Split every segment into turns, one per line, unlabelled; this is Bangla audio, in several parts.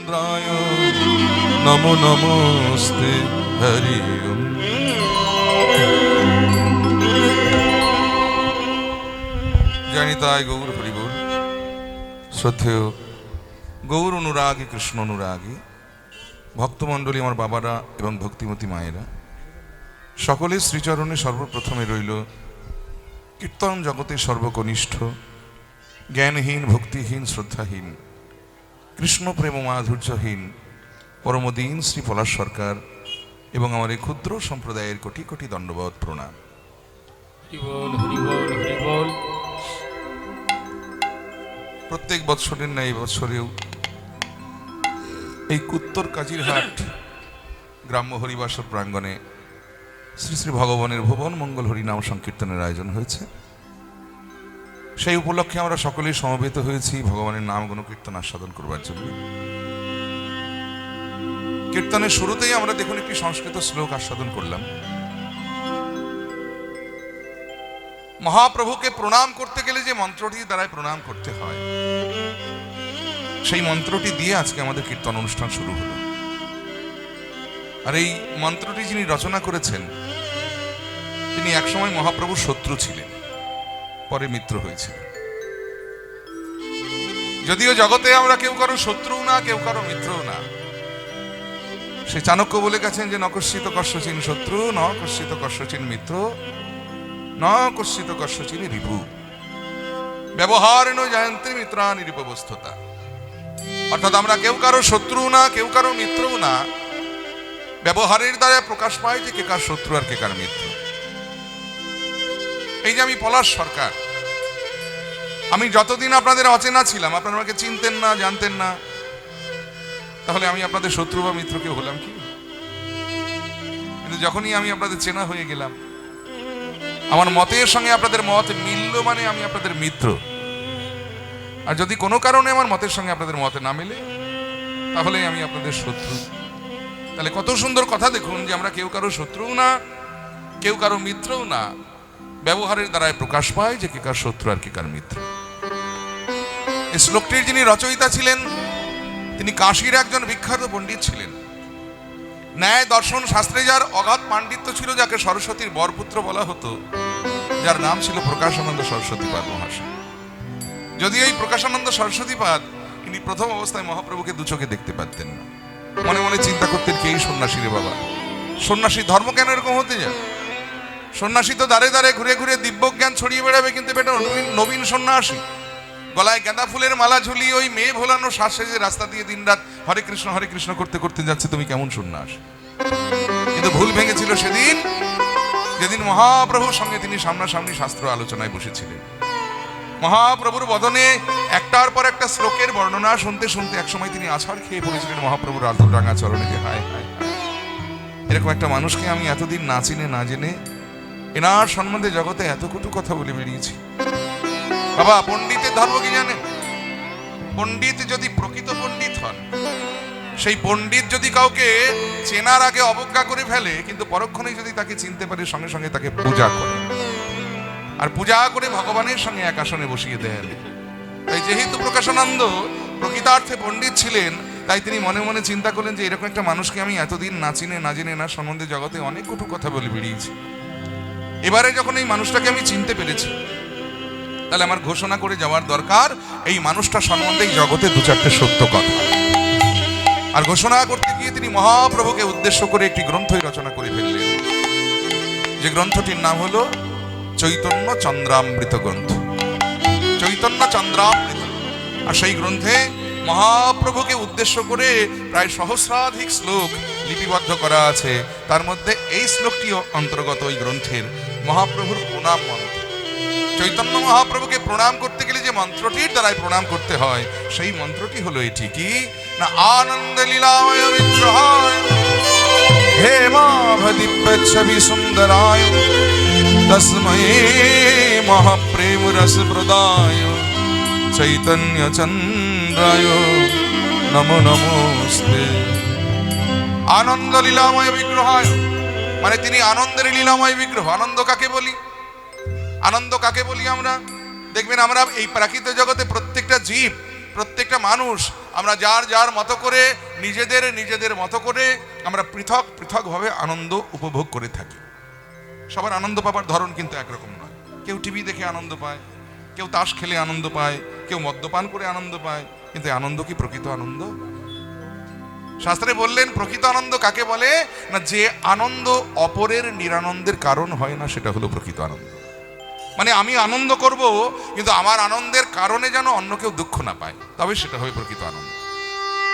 চন্দ্রায় নমো নমস্তে হরি ওম। জানিতায় গৌর হরি বল। শ্রদ্ধেয় গৌর অনুরাগী, কৃষ্ণ অনুরাগী ভক্তমণ্ডলী, আমার বাবারা এবং ভক্তিমতী মায়েরা, সকলের শ্রীচরণে সর্বপ্রথমে রইল কীর্তন জগতের সর্বকনিষ্ঠ, জ্ঞানহীন, ভক্তিহীন, শ্রদ্ধাহীন, কৃষ্ণ প্রেম মাধুর্যহীন পরমদীন শ্রী পলাশ সরকার এবং আমার এই ক্ষুদ্র সম্প্রদায়ের কোটি কোটি দণ্ডবত প্রণাম। প্রত্যেক বৎসরের ন্যায় এই বৎসরেও এই উত্তর কাজিরহাট গ্রাম্য হরিবাসর প্রাঙ্গণে শ্রী শ্রী ভগবানের ভুবন মঙ্গল হরিনাম সংকীর্তনের আয়োজন হয়েছে। সেই উপলক্ষে আমরা সকলেই সমবেত হয়েছি ভগবানের নাম গুণকীর্তন আস্বাদন করবার জন্য। কীর্তনের শুরুতেই আমরা দেখুন একটি সংস্কৃত শ্লোক আস্বাদন করলাম। মহাপ্রভুকে প্রণাম করতে গেলে যে মন্ত্রটি দ্বারাই প্রণাম করতে হয়, সেই মন্ত্রটি দিয়ে আজকে আমাদের কীর্তন অনুষ্ঠান শুরু হলো। আর এই মন্ত্রটি যিনি রচনা করেছেন, তিনি একসময় মহাপ্রভুর শত্রু ছিলেন, পরে মিত্র হয়েছিল। যদিও জগতে আমরা কেউ কারো শত্রু না, কেউ কারো মিত্রও না। সে চাণক্য বলে গেছেন যে নকস্যিত কস্যচিন শত্রু, ন কস্যিত কস্যচিন মিত্র, ন কস্যিত কস্যচিন রিপু, ব্যবহারেণ জায়ন্তে মিত্রাণি রিপবস্থতা। অর্থাৎ আমরা কেউ কারো শত্রু না, কেউ কারো মিত্রও না। ব্যবহারের দ্বারা প্রকাশ পায় যে কে কার শত্রু আর কে কার মিত্র। এই যে আমি পলাশ সরকার, আমি যতদিন আপনাদের অচেনা ছিলাম, আপনারা আমাকে চিনতেন না, জানতেন না, তাহলে আমি আপনাদের শত্রু বা মিত্র কেউ হলাম কি? কিন্তু যখনই আমি আপনাদের চেনা হয়ে গেলাম, আমার মতের সঙ্গে আপনাদের মত মিলল, মানে আমি আপনাদের মিত্র। আর যদি কোনো কারণে আমার মতের সঙ্গে আপনাদের মতে না মেলে, তাহলে আমি আপনাদের শত্রু। তাহলে কত সুন্দর কথা দেখুন যে আমরা কেউ কারো শত্রুও না, কেউ কারো মিত্রও না। ব্যবহারের দ্বারাই প্রকাশ পায় যে কে কার শত্রু আর কে কার মিত্র। এই শ্লোকটির যিনি রচয়িতা ছিলেন, তিনি কাশীর একজন বিখ্যাত পণ্ডিত ছিলেন। ন্যায় দর্শন শাস্ত্রে যার অগাধ পাণ্ডিত্য ছিল, যাকে সরস্বতীর বরপুত্র বলা হতো, যার নাম ছিল প্রকাশানন্দ সরস্বতীপাদ মহাশয়। যদি এই প্রকাশানন্দ সরস্বতীপাদ, ইনি প্রথম অবস্থায় মহাপ্রভুকে দু চোখে দেখতে পারতেন না। মনে মনে চিন্তা করতেন, কে এই সন্ন্যাসী রে বাবা, সন্ন্যাসী ধর্ম কেন এরকম হতে যায়? সন্ন্যাসী তো দাঁড়ে দাঁড়ে ঘুরে ঘুরে দিব্যজ্ঞান ছড়িয়ে বেড়াবে, কিন্তু এটা নবীন সন্ন্যাসী, গলায় গাঁদা ফুলের মালা ঝুলিয়ে ওই মেয়ে ভোলানো শ্বাস সেজে রাস্তা দিয়ে দিনরাত হরে কৃষ্ণ করতে করতে যাচ্ছে, তুমি কেমন সন্ন্যাসী? কিন্তু ভুল ভেঙেছিল সেদিন, যেদিন মহাপ্রভুর সঙ্গে তিনি সামনাসামনি শাস্ত্র আলোচনায় বসেছিলেন। মহাপ্রভুর বদনে একটার পর একটা শ্লোকের বর্ণনা শুনতে শুনতে একসময় তিনি আছাড় খেয়ে পড়েছিলেন মহাপ্রভুর আধুর রাঙা চরণে, যে হায় হায়, এরকম একটা মানুষকে আমি এতদিন না চিনে না জেনে এনার সম্বন্ধে জগতে এত কটু কথা বলে বেরিয়েছি। বাবা, পণ্ডিতের ধর্ম কি জানেন? পণ্ডিত যদি প্রকৃত পণ্ডিত হন, সেই পণ্ডিত যদি কাউকে চেনার আগে অবজ্ঞা করে ফেলে, কিন্তু পরক্ষণেই যদি তাকে চিনতে পারে, সঙ্গে সঙ্গে তাকে পূজা করে, আর পূজা করে ভগবানের সঙ্গে এক আসনে বসিয়ে দেন। তাই যেহেতু প্রকাশানন্দ প্রকৃতার্থে পণ্ডিত ছিলেন, তাই তিনি মনে মনে চিন্তা করলেন যে এরকম একটা মানুষকে আমি এতদিন না চিনে না জেনে না সম্বন্ধে জগতে অনেক কটু কথা বলে বেরিয়েছি। এবারে যখন এই মানুষটাকে আমি চিনতে পেরেছি, তাহলে আমার ঘোষণা করে যাওয়ার দরকার এই মানুষটা সম্বন্ধে এই জগতে দু চারটে সত্য কথা। আর ঘোষণা করতে গিয়ে তিনি মহাপ্রভুকে উদ্দেশ্য করে একটি গ্রন্থই রচনা করে ফেললেন, যে গ্রন্থটির নাম হলো চৈতন্য চন্দ্রামৃত গ্রন্থ। চৈতন্য চন্দ্রামৃত। আর সেই গ্রন্থে মহাপ্রভুকে উদ্দেশ্য করে প্রায় সহস্রাধিক শ্লোক লিপিবদ্ধ করা আছে। তার মধ্যে এই শ্লোকটিও অন্তর্গত ওই গ্রন্থের, মহাপ্রভুর প্রণাম মন্ত্র। চৈতন্য মহাপ্রভুকে প্রণাম করতে গেলে যে মন্ত্রটির দ্বারাই প্রণাম করতে হয়, সেই মন্ত্রটি হলো এটি, কি না, আনন্দ লীলাময় বিগ্রহায় হেমাভদিব্য ছবি সুন্দরায় তস্মৈ মহাপ্রেম রস প্রদায় চৈতন্য চন্দ্রায় নমো নমস্তে। আনন্দ লীলাময় বিগ্রহায়, মানে তিনি আনন্দের লীলাময় বিগ্রহ। আনন্দ কাকে বলি? আনন্দ কাকে বলি আমরা? দেখবেন আমরা এই প্রাকৃত জগতে প্রত্যেকটা জীব, প্রত্যেকটা মানুষ আমরা যার যার মতো করে নিজেদের মতো করে আমরা পৃথক পৃথকভাবে আনন্দ উপভোগ করে থাকি। সবার আনন্দ পাবার ধরন কিন্তু একরকম নয়। কেউ টিভি দেখে আনন্দ পায়, কেউ তাস খেলে আনন্দ পায়, কেউ মদ্যপান করে আনন্দ পায়। কিন্তু আনন্দ কি প্রকৃত আনন্দ? শাস্ত্রে বললেন প্রকৃত আনন্দ কাকে বলে না, যে আনন্দ অপরের নিরানন্দের কারণ হয় না, সেটা হলো প্রকৃত আনন্দ। মানে আমি আনন্দ করব, কিন্তু আমার আনন্দের কারণে যেন অন্য কেউ দুঃখ না পায়, তবে সেটা হবে প্রকৃত আনন্দ।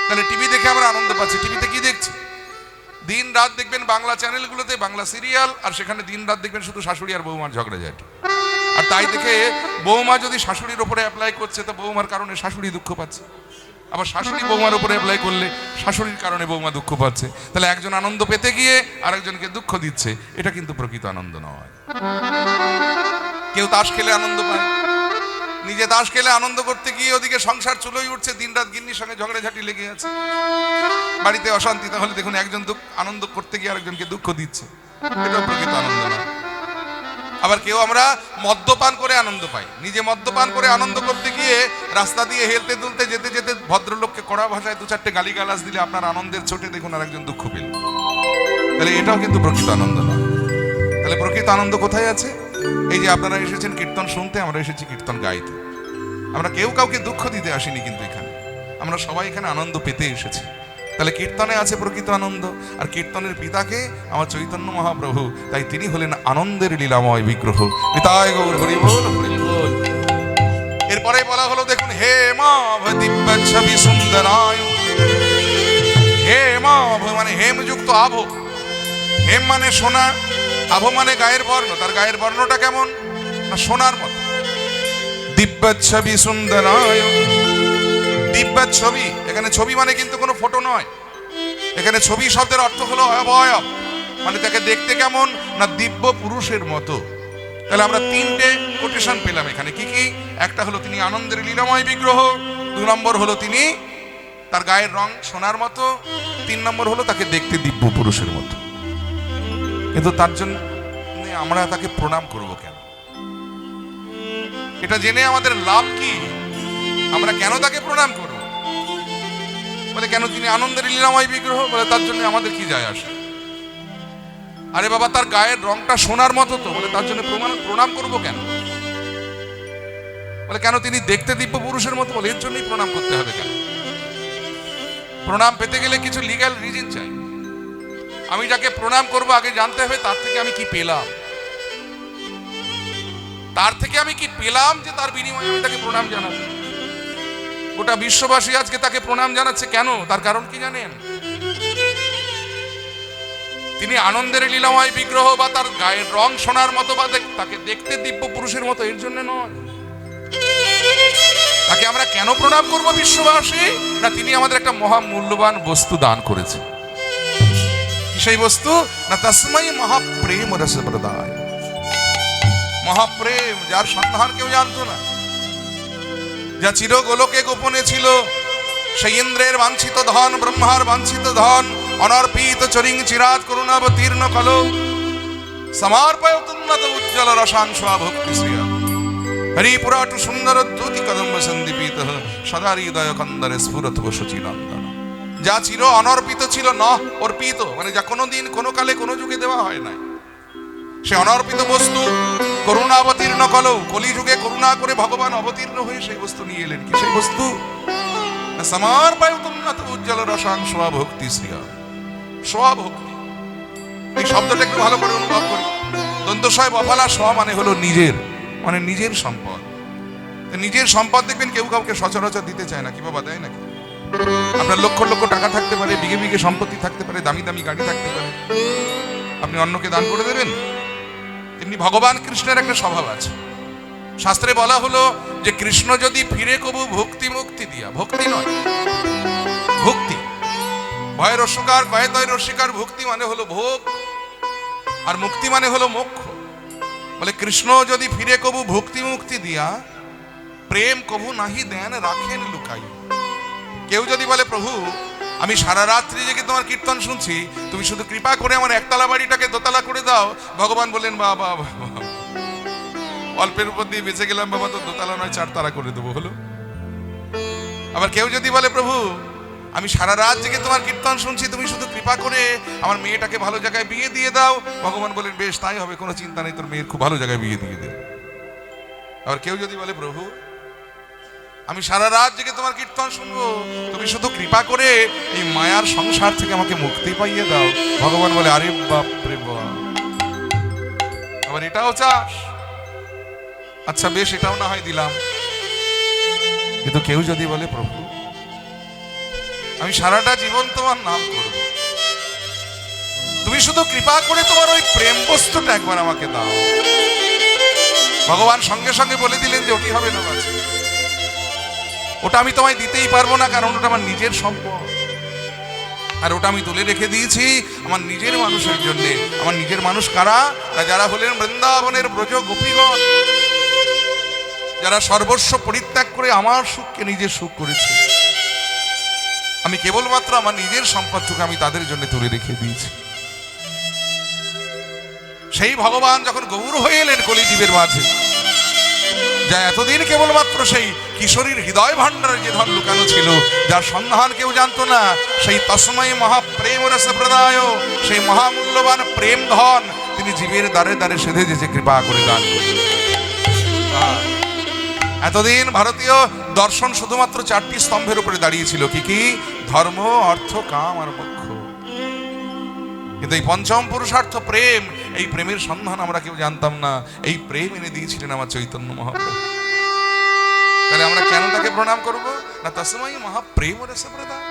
তাহলে টিভি দেখে আমরা আনন্দ পাচ্ছি, টিভিতে কি দেখছি? দিন রাত দেখবেন বাংলা চ্যানেলগুলোতে বাংলা সিরিয়াল, আর সেখানে দিন রাত দেখবেন শুধু শাশুড়ি আর বৌমার ঝগড়াঝাটি। আর তাই দেখে বৌমা যদি শাশুড়ির ওপরে অ্যাপ্লাই করছে, তো বৌমার কারণে শাশুড়ি দুঃখ পাচ্ছে। আবার শাশুড়ি বৌমার উপরে অ্যাপ্লাই করলে শাশুড়ির কারণে বৌমা দুঃখ পাচ্ছে। তাহলে একজন আনন্দ পেতে গিয়ে আরেকজনকে দুঃখ দিচ্ছে, এটা কিন্তু প্রকৃত আনন্দ নয়। কেউ তাস খেলে আনন্দ পায়, নিজে তাস খেলে আনন্দ করতে গিয়ে ওদিকে সংসার চুলোই উঠছে, দিন রাত গিন্নির সঙ্গে ঝগড়াঝাটি লেগে আছে, বাড়িতে অশান্তি। তাহলে দেখুন একজন আনন্দ করতে গিয়ে আরেকজনকে দুঃখ দিচ্ছে, এটাও প্রকৃত আনন্দ নয়। আবার কেউ আমরা মদ্যপান করে আনন্দ পাই, নিজে মদ্যপান করে আনন্দ করতে গিয়ে রাস্তা দিয়ে হেলতে দুলতে যেতে যেতে ভদ্রলোককে কড়া ভাষায় দু চারটে গালিগালাজ দিলে আপনার আনন্দের চোটে দেখুন আরেকজন দুঃখ পেল, তাহলে এটাও কিন্তু প্রকৃত আনন্দ নয়। তাহলে প্রকৃত আনন্দ কোথায় আছে? এই যে আপনারা এসেছেন কীর্তন শুনতে, আমরা এসেছি কীর্তন গাইতে। আমরা কেউ কাউকে দুঃখ দিতে আসিনি, কিন্তু এখানে আমরা সবাই এখানে আনন্দ পেতে এসেছি। তাহলে কীর্তনে আছে প্রকৃত আনন্দ, আর কীর্তনের পিতাকে আমার চৈতন্য মহাপ্রভু, তাই তিনি হলেন আনন্দের লীলাময় বিগ্রহ। নিতাই গৌর হরি বল, হরি বল। এরপরে বলা হলো দেখুন, হে মাভ দিব্য ছবি সুন্দরায়। হে মাভ মানে হেমযুক্ত আভ, হেম মানে সোনা, আভ মানে গায়ের বর্ণ। তার গায়ের বর্ণটা কেমন না, সোনার মতো। দিব্য ছবি সুন্দরায়, দিব্য ছবি, এখানে ছবি মানে কিন্তু কোনো ফটো নয়, এখানে ছবি শব্দের অর্থ হলো অবয়ব, মানে তাকে দেখতে কেমন না, দিব্য পুরুষের মতো। তাহলে আমরা তিনটে কোটেশন পেলাম এখানে। কি কি? একটা হলো তিনি আনন্দের লীলাময় বিগ্রহ, 2 নম্বর হলো তিনি তার গায়ের রং সোনার মতো, 3 নম্বর হলো তাকে দেখতে দিব্য পুরুষের মতো। কিন্তু তার জন্য আমরা তাকে প্রণাম করব কেন? এটা জেনে আমাদের লাভ কি? আমরা কেন তাকে প্রণাম করব? বলে কেন তিনি আনন্দের লীলাময় বিগ্রহ, বলে তার জন্য আমাদের কি যায় আসে? আরে বাবা, তার গায়ের রংটা সোনার মতো, তো বলে তার জন্য প্রণাম করব কেন? বলে কেন তিনি দেখতে দিব্য পুরুষের মতো, বলে এর জন্যই প্রণাম করতে হবে কেন? প্রণাম পেতে গেলে কিছু লিগ্যাল রিজন চাই। আমি যাকে প্রণাম করব আগে জানতে হবে তার থেকে আমি কি পেলাম, তার থেকে আমি কি পেলাম যে তার বিনিময়ে আমি তাকে প্রণাম জানাবো। গোটা বিশ্ববাসী আজকে তাকে প্রণাম জানাচ্ছে কেন? তার কারণ কি জানেন? তিনি আনন্দের লীলাময় বিগ্রহ, বা তার গায়ের রং সোনার মতো, বা তাকে দেখতে দিব্য পুরুষের মতো, এর জন্য নয়। তাকে আমরা কেন প্রণাম করব বিশ্ববাসী? না, তিনি আমাদের একটা মহা মূল্যবান বস্তু দান করেছে। কি সেই বস্তু? না, তস্मै মহাপ্রেম রস প্রদায়। মহাপ্রেম, যার সন্ধান কেউ জানতো না, যা চির গোলকে গোপনে ছিল, সেই ইন্দ্রের বাঞ্ছিত ধন, ব্রহ্মার বাঞ্ছিত ধন, অনর্পিত চরিং চিরাত করুণাবতীর্ণ কল, সমর্পয়ত উন্নত উজ্জ্বল রসাংশ ভক্তি শ্রিয়া হরিপুরাট সুন্দর দ্যুতি কদম্ব সন্দীপিত সদা হৃদয় কন্দরে স্ফুরত শচীনন্দন। যা চির অনর্পিত ছিল, ন অর্পিত, মানে যা কোনোদিন কোনো কালে কোনো যুগে দেওয়া হয় নাই, সে অনর্পিত বস্তু করুণাবতীর্ণ কলৌ, কলিযুগে করুণা করে ভগবান অবতীর্ণ হয়ে সেই বস্তু নিয়ে এলেন। কি সেই বস্তু? সমর্পয়ত উন্নত উজ্জ্বল রসাংশ ভক্তি শ্রিয়া। স্বভক্তি, এই শব্দটা একটু ভালো করে অনুভব করি। দন্তস্বয় বফালা স্ব মানে হলো নিজের, মানে নিজের সম্পদ। নিজের সম্পদ দেখবেন কেউ কাউকে সচরাচর দিতে চায় না। কি বাবা, দেয় নাকি? আপনার লক্ষ লক্ষ টাকা থাকতে পারে, বিঘে বিঘে সম্পত্তি থাকতে পারে, দামি দামি গাড়ি থাকতে পারে, আপনি অন্যকে দান করে দেবেন? তেমনি ভগবান কৃষ্ণের একটা স্বভাব আছে। শাস্ত্রে বলা হলো যে কৃষ্ণ যদি ফিরে কবু ভক্তি মুক্তি দিয়া, ভক্তি নয় ভক্তি, ভয়ের অস্বীকার কয়েতয়ের অস্বীকার, ভক্তি মানে হলো ভোগ, আর মুক্তি মানে হলো মোক্ষ। বলে কৃষ্ণ যদি ফিরে কবু ভক্তি মুক্তি দিয়া, প্রেম কবু নাহি দেন রাখেন লুকাই। কেউ যদি বলে প্রভু আমি সারা রাত্রি জেগে তোমার কীর্তন শুনছি, তুমি শুধু কৃপা করে আমার একতলা বাড়িটাকে দোতলা করে দাও, ভগবান বললেন বাবা অল্পের উপর দিয়ে বেঁচে গেলাম বাবা, তো দোতলা নয় 4 তালা করে দেবো। হলো? আবার কেউ যদি বলে প্রভু আমি সারা রাত জেগে তোমার কীর্তন শুনছি, তুমি শুধু কৃপা করে আমার মেয়েটাকে ভালো জায়গায় বিয়ে দিয়ে দাও। ভগবান বলেন বেশ তাই হবে, কোনো চিন্তা নেই, তোর মেয়ের খুব ভালো জায়গায় বিয়ে দিয়ে দে। আবার কেউ যদি বলে প্রভু আমি সারা রাত জেগে তোমার কীর্তন শুনবো, তুমি শুধু কৃপা করে এই মায়ার সংসার থেকে আমাকে মুক্তি পাইয়ে দাও। ভগবান বলে আরে বাপ রে বাপ, আবার এটাও চাস? আচ্ছা বেশ, এটাও না হয় দিলাম। কিন্তু কেউ যদি বলে প্রভু আমি সারাটা জীবন তোমার নাম করব, তুমি শুধু কৃপা করে তোমার ওই প্রেম বস্তুটা একবার আমাকে দাও। ভগবান সঙ্গে সঙ্গে বলে দিলেন যে ওটি হবে না বাছা, ওটা আমি তোমায় দিতেই পারবো না, কারণ ওটা আমার নিজের সম্পদ, আর ওটা আমি তুলে রেখে দিয়েছি আমার নিজের মানুষের জন্য। আমার নিজের মানুষ কারা? যারা হলেন বৃন্দাবনের ব্রজ গোপীগণ, যারা সর্বস্ব পরিত্যাগ করে আমার সুখকে নিজের সুখ করেছে। আমি কেবলমাত্র আমার নিজের সম্পদটুকু আমি তাদের জন্য তুলে রেখে দিয়েছি। সেই ভগবান যখন গৌর হয়ে এলেন কলিজীবের মাঝে, যা এতদিন কেবলমাত্র সেই কিশোরীর হৃদয় ভাণ্ডারে যে ধন লুকানো ছিল, যার সন্ধান কেউ জানতো না, সেই তসময় মহাপ্রেম রস প্রদায়, সেই মহামূল্যবান প্রেম ধন তিনি জীবের দ্বারে দ্বারে সেধে যেছে কৃপা করে দান করলেন। এতদিন ভারতীয় দর্শন শুধুমাত্র 4টি স্তম্ভের উপরে দাঁড়িয়েছিল, কি কি? ধর্ম, অর্থ, কাম আর মোক্ষ। কিন্তু এই পঞ্চম পুরুষার্থ প্রেম, এই প্রেমের সন্ধান আমরা কেউ জানতাম না। এই প্রেম এনে দিয়েছিলেন আমার চৈতন্য মহাপ্রভু। তাহলে আমরা কেন তাকে প্রণাম করব? না তসময় মহাপ্রেম রসপ্রদান,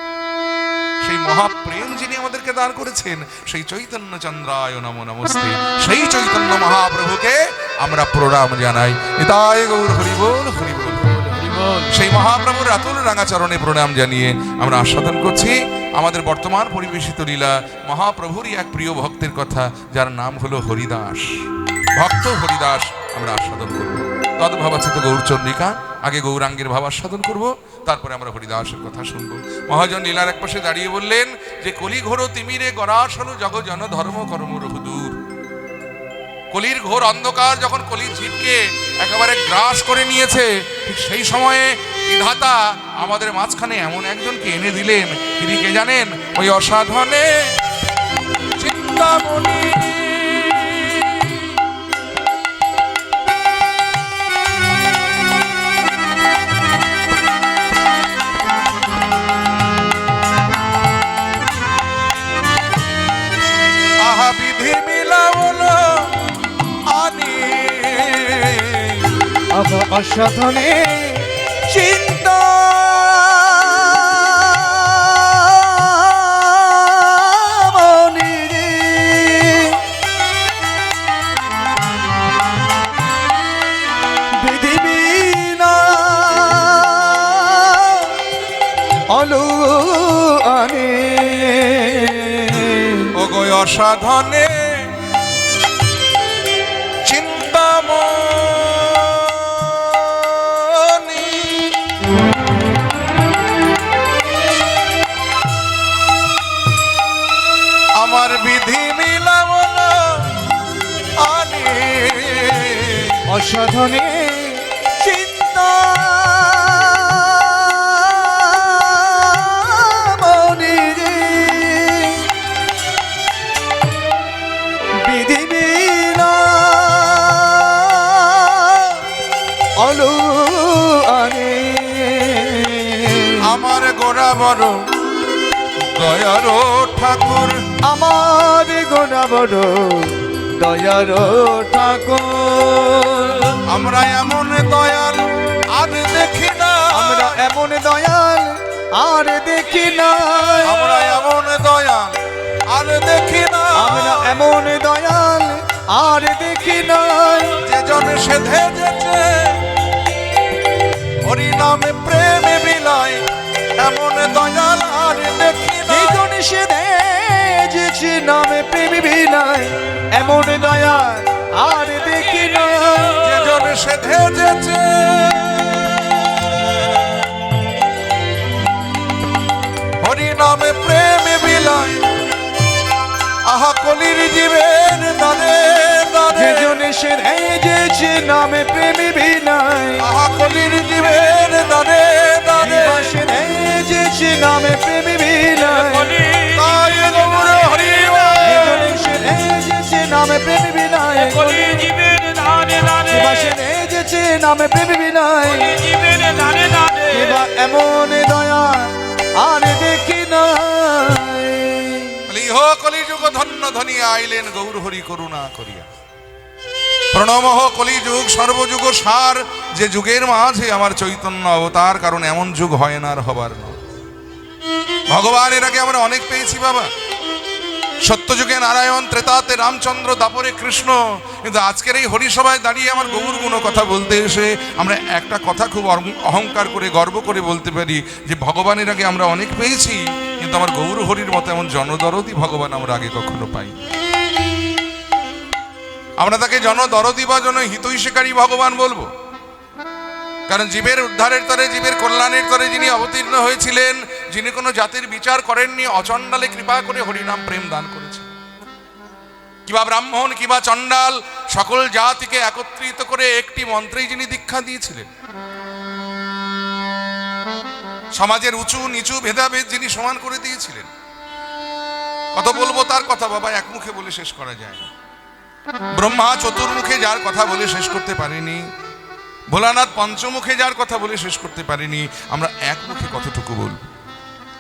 সেই মহাপ্রেম যিনি আমাদেরকে দান করেছেন, সেই চৈতন্য চন্দ্রায় নমো নমস্তে, সেই চৈতন্য মহাপ্রভুকে আমরা প্রণাম জানাই। নিতাই গৌর হরি বল, হরি বল। সেই মহাপ্রভুর আতুল রাঙা চরণে প্রণাম জানিয়ে আমরা আস্বাদন করছি আমাদের বর্তমান পরিবেশিত লীলা মহাপ্রভুরই এক প্রিয় ভক্তের কথা, যার নাম হলো হরিদাস। ভক্ত হরিদাস আমরা আস্বাদন করব। তদ্ভাবাচিত গৌরচন্দ্রিকা, আগে গৌরাঙ্গের ভাব আস্বাদন করব, তারপরে আমরা হরিদাসের কথা শুনবো। মহাজন লীলার এক পাশে দাঁড়িয়ে বললেন যে কলি ঘোর তিমিরে গরাস হল জগ জন ধর্ম কর্ম রহুদূর। কলির ঘোর অন্ধকার যখন কলির জীবকে একেবারে গ্রাস করে নিয়েছে, ঠিক সেই সময়ে বিধাতা আমাদের মাঝখানে এমন একজনকে এনে দিলেন। তিনি কে জানেন? ওই অসাধনে চিন্তামণি, আহা বিধি মিলাবলো আনি
আব অসাধনে চিন্তা মনি, বিধি বিনা অলু আনে।
ও গো অসাধনে চিন্তামণি, আমার বিধি মিলাবলো আনি
অসাধনে চিন্তা মনি, বিধি বিনা অলু আনে।
আমার গোড়া বড় দয়ার ঠাকুর,
আমার গোনা বড় দয়ার ঠাকুর।
আমরা এমন দয়াল আর দেখি না,
আমরা এমন দয়াল আর দেখি না,
আমরা এমন দয়াল আর দেখি না,
আমরা এমন দয়াল আর দেখি না।
যে জন সেধে যেছে হরি নামে প্রেমে বিলায়, এমন দয়াল আর দেখি না।
যেজন সেধে যেছে নামে প্রেম বিনায়, এমন দয়াল আর দেখি না।
যে জন সেধে যেছে হরি নামে প্রেমে বিলায়, আহা কলির জীবের দানে দানে,
যেজন সেধে যেছে নামে প্রেম বিনায়,
আহা কলির জীবের দানে দানে,
সেধে নামে প্রেম বিনায়
তাই গৌর হরি
সেজেছে নামে প্রেম বিনায় কিবা সেজেছে নামে প্রেম বিনায় কিবা এমন দয়া আর দেখি নাই।
ইহ কলিযুগ ধন্য ধনী আইলেন গৌর হরি করুণা করিয়া। প্রণমঃ কলিযুগ সর্বযুগ সার, যে যুগের মাঝে আমার চৈতন্য অবতার, কারণ এমন যুগ হয় না আর হবার নয়। ভগবান এর আগে আমরা অনেক পেয়েছি বাবা, সত্যযুগে নারায়ণ, ত্রেতাতে রামচন্দ্র, দাপরে কৃষ্ণ, কিন্তু আজকের এই হরিসভায় দাঁড়িয়ে আমার গৌর গুণ কথা বলতে এসে আমরা একটা কথা খুব অহংকার করে গর্ব করে বলতে পারি যে ভগবানের আগে আমরা অনেক পেয়েছি, কিন্তু আমার গৌর হরির মতো এমন জনদরদি ভগবান আমরা আগে কখনো পাই। আমরা তাকে জনদরদি বা জনহিতৈষিকারী ভগবান বলবো, কারণ জীবের উদ্ধারের তরে, জীবের কল্যাণের তরে যিনি অবতীর্ণ হয়েছিলেন, যিনি কোনো জাতির বিচার করেননি, অচণ্ডালে কৃপা করে হরিনাম প্রেম দান করেছেন। কিবা ব্রাহ্মণ কিবা চণ্ডাল সকল জাতিকে একত্রিত করে একটি মন্ত্রেই যিনি দীক্ষা দিয়েছিলেন। সমাজের উঁচু নিচু ভেদাভেদ যিনি সমান করে দিয়েছিলেন। কত বলবো তার কথা বাবা, এক মুখে বলে শেষ করা যায় না। ব্রহ্মা চতুর্মুখে যার কথা বলে শেষ করতে পারেনি, ভোলানাথ পঞ্চমুখে যার কথা বলে শেষ করতে পারিনি, আমরা এক মুখে কতটুকু বলবো?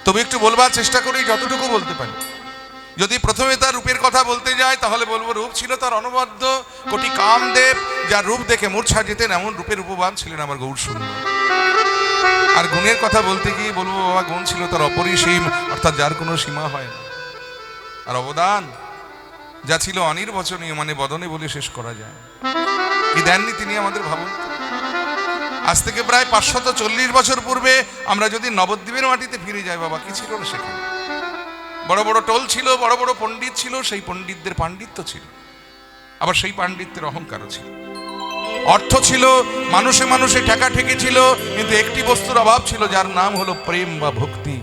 তবে একটু বলবার চেষ্টা করি যতটুকু বলতে পারি। যদি প্রথমে তার রূপের কথা বলতে যাই তাহলে বলবো রূপ ছিল তার অনবদ্য, কোটি কামদেব যার রূপ দেখে মূর্ছা যেতেন এমন রূপের উপবান ছিলেন আমার গৌর সুন্দর। আর গুণের কথা বলতে গিয়ে বলবো বাবা গুণ ছিল তার অপরিসীম, অর্থাৎ যার কোনো সীমা হয় না। আর অবদান যা ছিল অনির্বচনীয়, মানে বদনে বলে শেষ করা যায়। কি দেননি তিনি আমাদের, ভাবুন। আজ থেকে প্রায় 540 বছর পূর্বে আমরা যদি নবদ্বীপের মাটিতে ফিরে যাই বাবা, কি ছিল না সেখানে? বড় বড় টোল ছিল, বড় বড় পণ্ডিত ছিল, সেই পণ্ডিতদের পাণ্ডিত্য ছিল, আবার সেই পাণ্ডিত্যের অহংকারও ছিল। অর্থ ছিল, মানুষে মানুষে ঠেকাঠেকি ছিল, কিন্তু একটি বস্তুর অভাব ছিল যার নাম হলো প্রেম বা ভক্তি।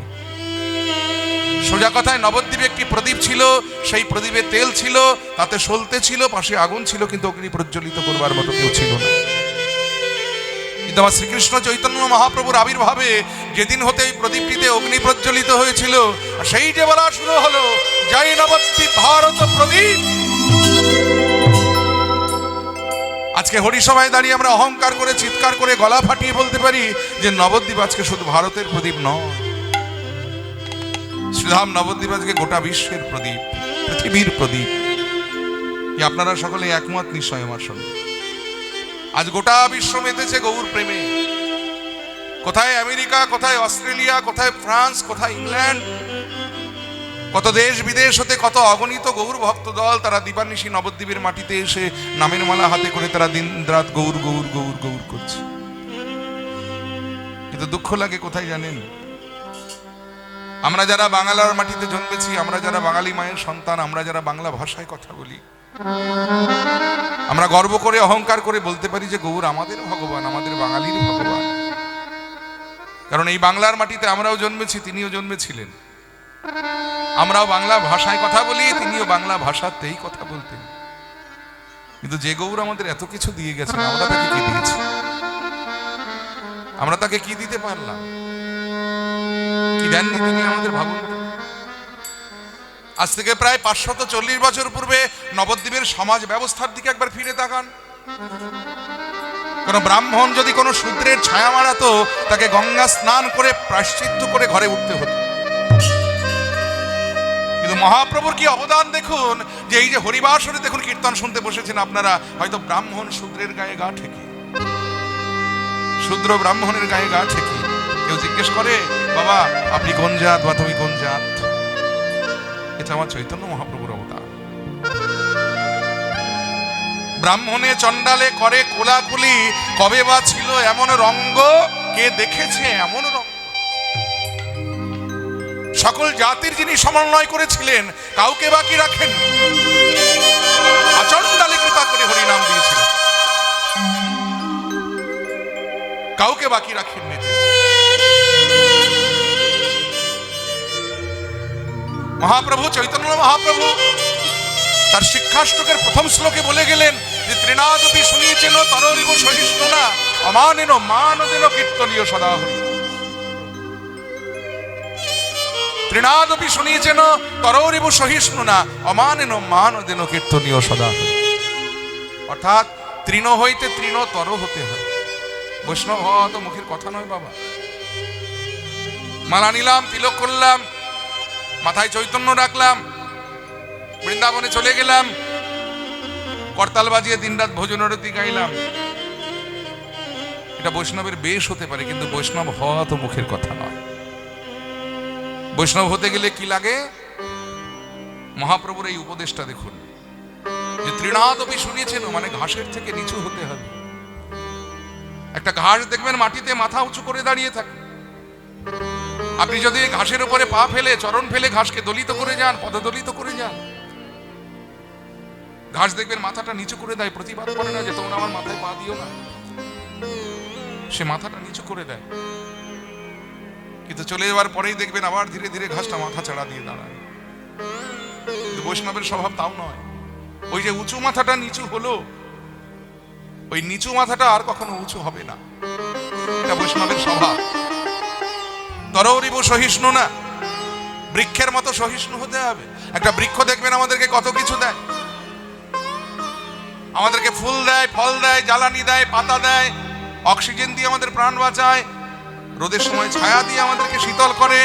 সোজা কথায় নবদ্বীপে একটি প্রদীপ ছিল, সেই প্রদীপে তেল ছিল, তাতে সলতে ছিল, পাশে আগুন ছিল, কিন্তু অগ্নি প্রজ্বলিত করবার মতো কেউ ছিল না। কিন্তু আমার শ্রীকৃষ্ণ চৈতন্য মহাপ্রভুর আবির্ভাবে যেদিন হতে এই প্রদীপটিতে অগ্নি প্রজ্বলিত হয়েছিল, সেই যে বলা শুরু হলো, জয় নবদ্বীপ ভারত প্রদীপ। আজকে হরিসভায় দাঁড়িয়ে আমরা অহংকার করে চিৎকার করে গলা ফাটিয়ে বলতে পারি যে নবদ্বীপ আজকে শুধু ভারতের প্রদীপ নয়, শ্রীধাম নবদ্বীপ আজকে গোটা বিশ্বের প্রদীপ, পৃথিবীর প্রদীপ। আপনারা সকলে একমত নিশ্চয় আমার সঙ্গে। আজ গোটা বিশ্ব মেতেছে গৌর প্রেমে। কোথায় আমেরিকা, কোথায় অস্ট্রেলিয়া, কোথায় ফ্রান্স, কোথায় ইংল্যান্ড, কত দেশ বিদেশ হতে কত অগণিত গৌর ভক্ত দল, তারা দিবানিশী নবদ্বীপের মাটিতে এসে নামের মালা হাতে করে তারা দিন রাত গৌর গৌর গৌর গৌর করছে। কিন্তু দুঃখ লাগে কোথায় জানেন? আমরা যারা বাংলার মাটিতে জন্মেছি, আমরা যারা বাঙালি মায়ের সন্তান, আমরা যারা বাংলা ভাষায় কথা বলি, আমরা গর্ব করে অহংকার করে বলতে পারি যে গৌর আমাদের ভগবান, আমাদের বাঙালির ভগবান। কারণ এই বাংলার মাটিতে আমরাও জন্মেছি, তিনিও জন্মেছিলেন। আমরাও বাংলা ভাষায় কথা বলি, তিনিও বাংলা ভাষাতেই কথা বলতেন। কিন্তু যে গৌর আমাদের এত কিছু দিয়ে গেছেন, আমরা তাকে কি দিয়েছি? আমরা তাকে কি দিতে পারলাম? কি দেননি তিনি আমাদের, ভাবুন। আজ থেকে প্রায় 540 বছর পূর্বে নবদ্বীপের সমাজ ব্যবস্থার দিকে একবার ফিরে তাকান। কোন ব্রাহ্মণ যদি কোনো শূদ্রের ছায়া মারাতো, তাকে গঙ্গা স্নান করে প্রায়শ্চিত্ত করে ঘরে উঠতে হতো। কিন্তু মহাপ্রভুর কি অবদান দেখুন, যে এই যে হরিবাসরে দেখুন কীর্তন শুনতে বসেছেন আপনারা, হয়তো ব্রাহ্মণ শূদ্রের গায়ে গা ঠেকে, শূদ্র ব্রাহ্মণের গায়ে গা ঠেকে কেউ জিজ্ঞেস করে, বাবা আপনি কোন জাত বা তুমি কোন জাত? এটা আমার চৈতন্য মহাপ্রভুর অবতার। ব্রাহ্মণে চণ্ডালে করে কোলাকুলি, কবে বা ছিল এমন রঙ্গ, কে দেখেছে এমন রঙ্গ? সকল জাতির যিনি সমন্বয় করেছিলেন, কাউকে বাকি রাখেন, আচণ্ডালে কৃপা করে হরিনাম দিয়েছিলেন, কাউকে বাকি রাখেননি। মহাপ্রভু চৈতন্য মহাপ্রভু তার শিক্ষাষ্টকের প্রথম শ্লোকে বলে গেলেন যে ত্রিনাদপি শুনিয়েছেন তররিব সহিষ্ণুনা অমানেন মানদেন কীর্তনীয় সদা হরি। তৃণাদপি শুনিয়েছেন তরৌরিব সহিষ্ণু না অমানেন মানদেন কীর্তনীয় সদা। অর্থাৎ তৃণ হইতে তৃণতর হতে হয়। বৈষ্ণব হওয়া তো মুখের কথা নয় বাবা। মালা নিলাম, তিলক করলাম, মাথায় চৈতন্য রাখলাম, বৃন্দাবনে চলে গেলাম, করতাল বাজিয়ে দিনরাত ভোজনরতি গাইলাম, এটা বৈষ্ণবের বেশ হতে পারে, কিন্তু বৈষ্ণব হওয়া তো মুখের কথা নয়। বৈষ্ণব হতে গেলে কি লাগে? মহাপ্রভুর এই উপদেশটা দেখুন, যে তৃণাদপি শুনিয়েছেন, মানে ঘাসের থেকে নিচু হতে হবে। একটা ঘাস দেখবেন মাটিতে মাথা উঁচু করে দাঁড়িয়ে থাকে। আপনি যদি ঘাসের উপরে পা ফেলে, চরণ ফেলে ঘাসকে দলিত করে যান, পদদলিত করে যান, ঘাস দেখবেন মাথাটা নিচু করে দেয়, প্রতিবাদ করে না যে তোমরা আমার মাথায় পা দিও না। সে মাথাটা নিচু করে দেয়, কিন্তু চলে যাওয়ার পরেই দেখবেন আবার ধীরে ধীরে ঘাসটা মাথা চাড়া দিয়ে দাঁড়ায়। কিন্তু বৈষ্ণবের স্বভাব তাও নয়। ওই যে উঁচু মাথাটা নিচু হলো, ওই নিচু মাথাটা আর কখনো উঁচু হবে না। এটা বৈষ্ণবের স্বভাব। তরৌরিব সহিষ্ণু না, বৃক্ষের মতো সহিষ্ণু হতে হবে। একটা বৃক্ষ দেখবেন আমাদেরকে কত কিছু দেয়, আমাদেরকে ফুল দেয়, ফল দেয়, জ্বালানি দেয়, পাতা দেয়, অক্সিজেন দিয়ে আমাদের প্রাণ বাঁচায়, রোদের সময় ছায়া দিয়ে আমাদেরকে শীতল করে।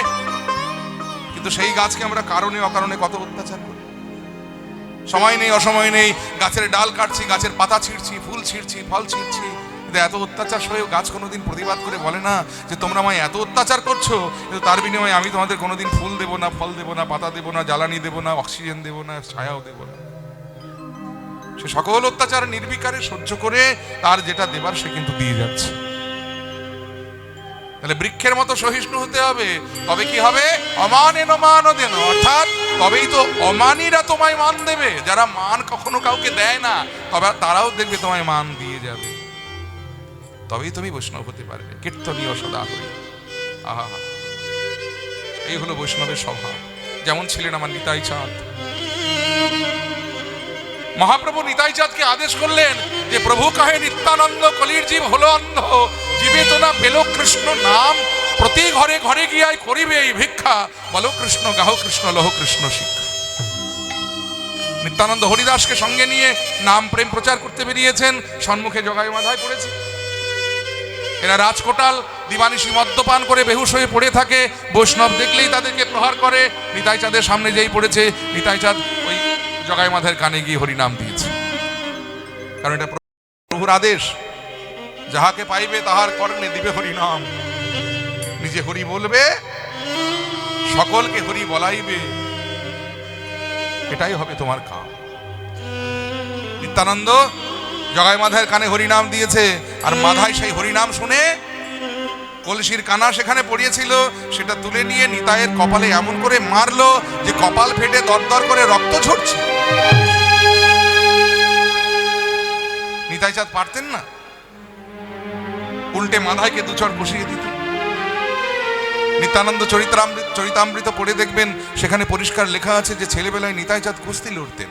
কিন্তু সেই গাছকে আমরা কারণে অকারণে কত অত্যাচার করি। সময় নেই, অসময় নেই, গাছের ডাল কাটছি, গাছের পাতা ছিঁড়ছি, ফুল ছিঁড়ছি, ফল ছিঁড়ছি। কিন্তু এত অত্যাচার সয়েও গাছ কোনোদিন প্রতিবাদ করে বলে না যে তোমরা আমায় এত অত্যাচার করছো, কিন্তু তার বিনিময়ে আমি তোমাদের কোনোদিন ফুল দেবো না, ফল দেবো না, পাতা দেবো না, জ্বালানি দেবো না, অক্সিজেন দেবো না, ছায়াও দেবো না। সে সকল অত্যাচার নির্বিকারে সহ্য করে তার যেটা দেবার সে কিন্তু দিয়ে যাচ্ছে। তাহলে বৃক্ষের মতো সহিষ্ণু হতে হবে, তবে কি হবে? অমানেন মানদেন, অর্থাৎ তবেই তো অমানীরা তোমায় মান দেবে। যারা মান কখনো কাউকে দেয় না, তবে তারাও দেখবে তোমায় মান দিয়ে যাবে, তবেই তুমি বৈষ্ণব হতে পারবে। কীর্তনীয় সদা হরি। আহা, এই হলো বৈষ্ণবের স্বভাব। যেমন ছিলেন আমার নিতাই চাঁদ। মহাপ্রভু নিতাই চাঁদকে আদেশ করলেন যে প্রভু কাহে নিত্যানন্দ কলির জীব হলো অন্ধ, জীবে তো না পেল কৃষ্ণ নাম, প্রতি ঘরে ঘরে গিয়াই করিবে এই ভিক্ষা, বলো কৃষ্ণ গাহ কৃষ্ণ লহ কৃষ্ণ শিক্ষা। নিত্যানন্দ হরিদাসকে সঙ্গে নিয়ে নাম প্রেম প্রচার করতে বেরিয়েছেন, সম্মুখে জগাই মাধায় পড়েছে। এরা রাজকোটাল দিবানিশি মদ্যপান করে বেহুশ হয়ে পড়ে থাকে, বৈষ্ণব দেখলেই তাদেরকে প্রহার করে। নিতাই চাঁদের সামনে যেই পড়েছে, নিতাই চাঁদ ওই জগাই মাধার কানে গিয়ে হরিনাম দিয়েছে, কারণ এটা প্রভুর আদেশ। যাহাকে পাইবে তাহার কর্ণে দিবে হরিনাম। নিজে হরি বলবে, সকলকে হরি বলাইবে, এটাই হবে তোমার কাম। নিত্যানন্দ জগাই মাধার কানে হরিনাম দিয়েছে, আর মাধাই সেই হরিনাম শুনে কলসির কানা সেখানে পড়িয়েছিল, সেটা তুলে নিয়ে নিতাইয়ের কপালে এমন করে মারলো যে কপাল ফেটে দরদর করে রক্ত ঝরছে। নিতাই চাঁদ পারতেন না, উল্টে মাধাইকে দুচড় বসিয়ে দিত। নিত্যানন্দ চরিতামৃত পড়ে দেখবেন, সেখানে পরিষ্কার লেখা আছে যে ছেলেবেলায় নিতাই চাঁদ কুস্তি লড়তেন।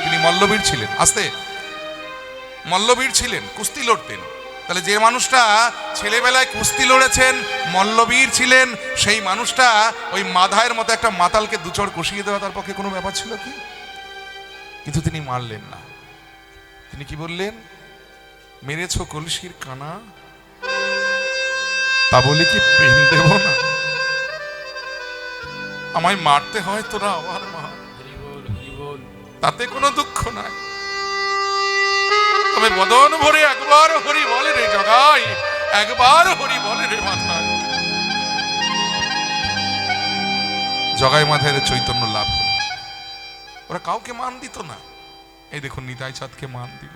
তিনি মল্লবীর ছিলেন, আস্তে মল্লবীর ছিলেন, কুস্তি লড়তেন। তাহলে যে মানুষটা ছেলেবেলায় কুস্তি লড়েছেন, মল্লবীর ছিলেন, সেই মানুষটা ওই মাধায়ের মতো একটা মাতালকে দুচড় কষিয়ে দেওয়া তার পক্ষে কোনো ব্যাপার ছিল কি? কিন্তু তিনি মারলেন না। তিনি কি বললেন? মেরেছ কলসির কানা, তা বলে কি প্রেম দেব না? আমায় মারতে হয় তোরা আমার মা, তাতে কোনো দুঃখ নাই, তবে বদন ভরে একবার হরি বলে রে জগাই, একবার হরি বলে রে মাথায়। জগাই মাথায় চৈতন্য লাভ হলো। ওরা কাউকে মান দিত না, এই দেখুন নিতাই চাঁদকে মান দিল,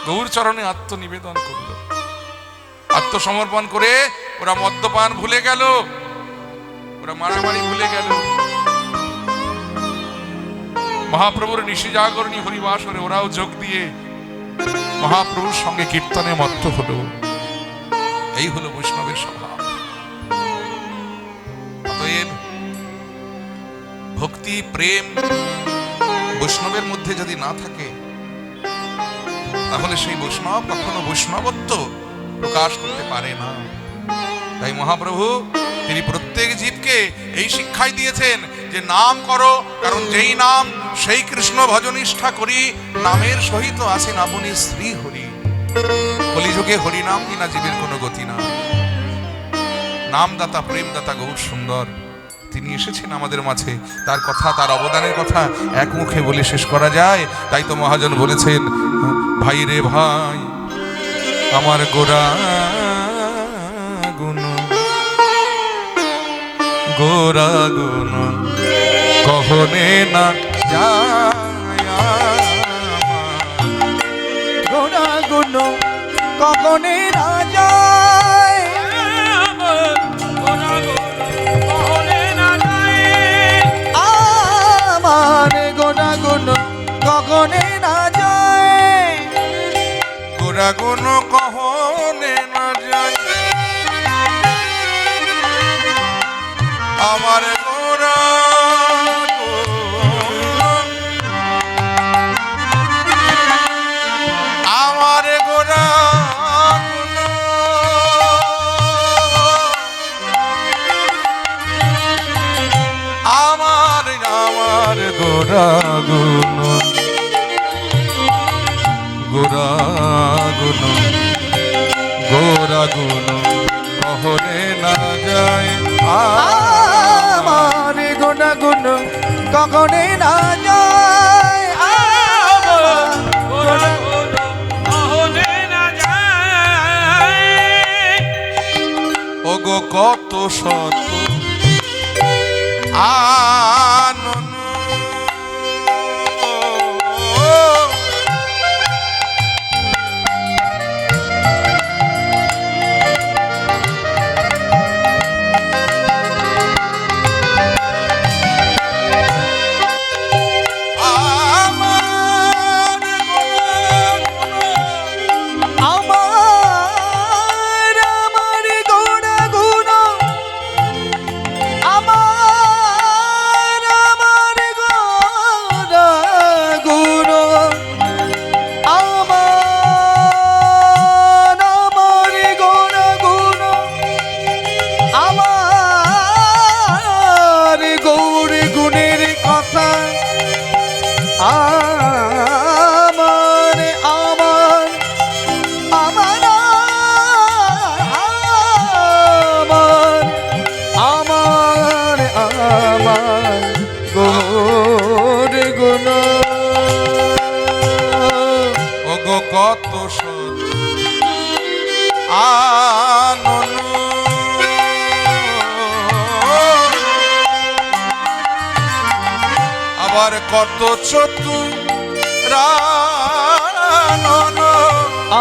গৌর চরণে আত্মনিবেদন করলো। আত্মসমর্পণ করে ওরা মদ্যপান ভুলে গেল, ওরা মারামারি ভুলে গেল। মহাপ্রভুর নিশি জাগরণী হরিবাসরে ওরাও যোগ দিয়ে মহাপ্রভুর সঙ্গে কীর্তনে মত্ত হলো। এই হলো বৈষ্ণবের স্বভাব। অতএব ভক্তি প্রেম বৈষ্ণবের মধ্যে যদি না থাকে, তাহলে সেই বৈষ্ণব কখনো বৈষ্ণবত্ব প্রকাশ করতে পারে না। তাই মহাপ্রভু তিনি প্রত্যেক জীবকে সৃষ্টিকে এই শিক্ষাই দিয়েছেন যে নাম করো, কারণ যেই নাম সেই কৃষ্ণ ভজনিষ্ঠা করি, নামের সহিত আছেন আপনি শ্রী হরি। কলিযুগে হরিনাম বিনা জীবের কোনো গতি না। নামদাতা প্রেমদাতা গৌর সুন্দর তিনি এসেছেন আমাদের মাঝে, তার কথা, তার অবদানের কথা এক মুখে বলে শেষ করা যায়। তাই তো মহাজন বলেছেন, ভাই রে ভাই আমার গোরা গুণ, গোরা গুণ কহনে না যায়,
গোরা গুণ কখনে না যায়, আমার গোরা গুণ কখনে না যায়,
গোরা গুণ কহনে না যায়, আমার গোরা আমার গোরা আমার আমার গোরা গুণ, গোরা গুণ, গোরা গুণ কহনে না যায়,
আমার গোরা গুণ কখনে না যায়, আমার গোরা গুণ কখনে না যায়।
ওগো কত শত আনন কত শত আনন আবার কত চতুরানন,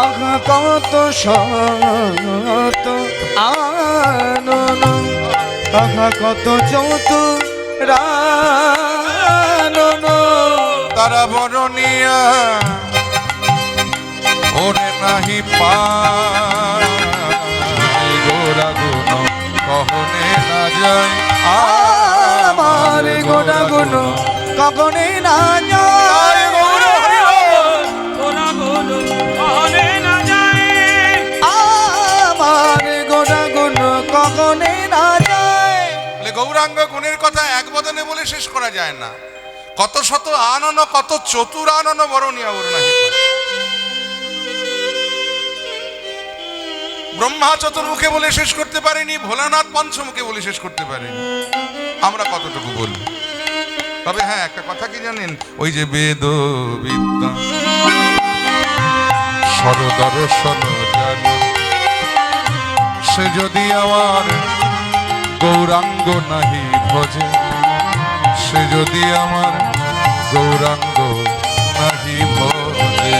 আহা কত শত আনন, আহা কত চতুরানন,
তারা বরণিয়া ওরে নাহি পায়, গোরা গুণ কহনে না যায়,
আমার গোরা গুণ কখনে না যায়, আমার গোরা গুণ কখনে না যায়।
গৌরাঙ্গ গুণের কথা এক বদনে বলে শেষ করা যায় না। কত শত আনন, কত চতুর আনন বরণিয়া ওর নাহি পায়। ব্রহ্মা চতুর্মুখে বলে শেষ করতে পারেনি, ভোলানাথ পঞ্চমুখে বলে শেষ করতে পারেনি, আমরা কতটুকু বলবো? তবে হ্যাঁ, একটা কথা কি জানেন, ওই যে বেদ বিদ্যা সরদর্শন জানো, সে যদি আমার গৌরাঙ্গ নাহি ভজে, সে যদি আমার গৌরাঙ্গ নাহি ভজে।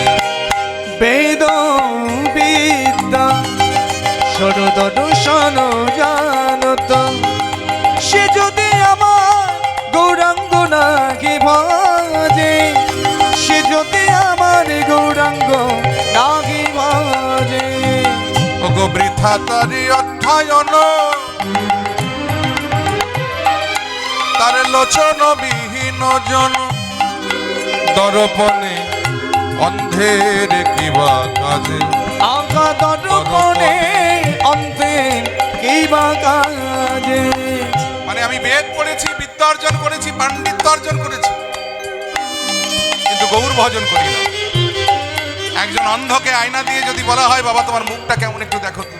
বেদ বিদ্যা সরদর্শন জানত, সে যদি আমার গৌরাঙ্গ নাহি ভজে, সে যদি আমার গৌরাঙ্গ নাহি ভজে।
ওগো বৃথা তারি অধ্যায়ন, তার লোচন বিহীন জন, দর্পণে অন্ধের কিবা কাজে,
আঁকা দর্পণে অন্ধের কিবা কাজে।
মানে আমি বেদ পড়েছি, বিদ্যা অর্জন করেছি, পাণ্ডিত্য অর্জন করেছি, কিন্তু গৌর ভজন করি না। একজন অন্ধকে আয়না দিয়ে যদি বলা হয়, বাবা তোমার মুখটা কেমন একটু দেখো তো,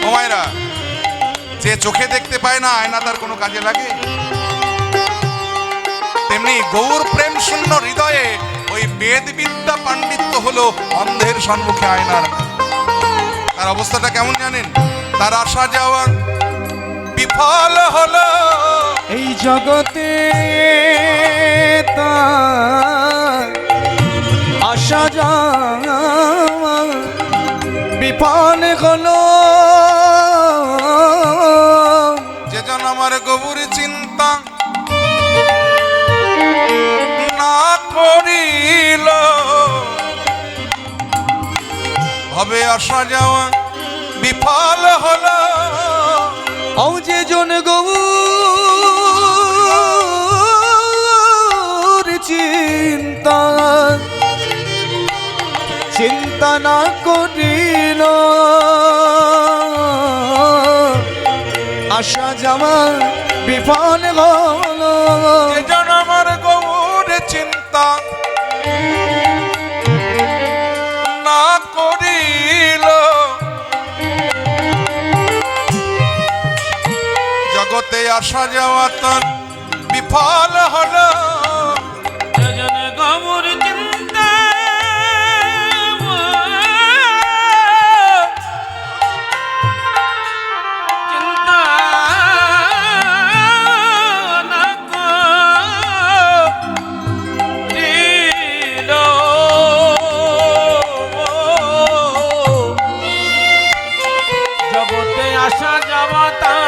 ও মায়েরা, যে চোখে দেখতে পায় না, আয়না তার কোনো কাজে লাগে? তেমনি গৌর প্রেম শূন্য হৃদয়ে ওই বেদ বিদ্যা পাণ্ডিত্য হলো অন্ধের সম্মুখে আয়নার। তার অবস্থাটা কেমন জানেন? তার আসা যাওয়া বিফল হলো,
এই জগতে তার আসা যাওয়া বিফল হলো।
যেজন আমার গৌর চিন্তা না করিল, হবে আসা যাওয়া বিফল হলো।
ও যে জন গৌর চিন্তা চিন্তা না করিল, আসা যাওয়া বিফল হলো।
যেজন আমার গৌর চিন্তা না করিল, জগতে আসা যাওয়া তার বিফল হলো।
যেজন গৌর চিন্তা চিন্তা না করিল, জগতে আসা যাওয়া তার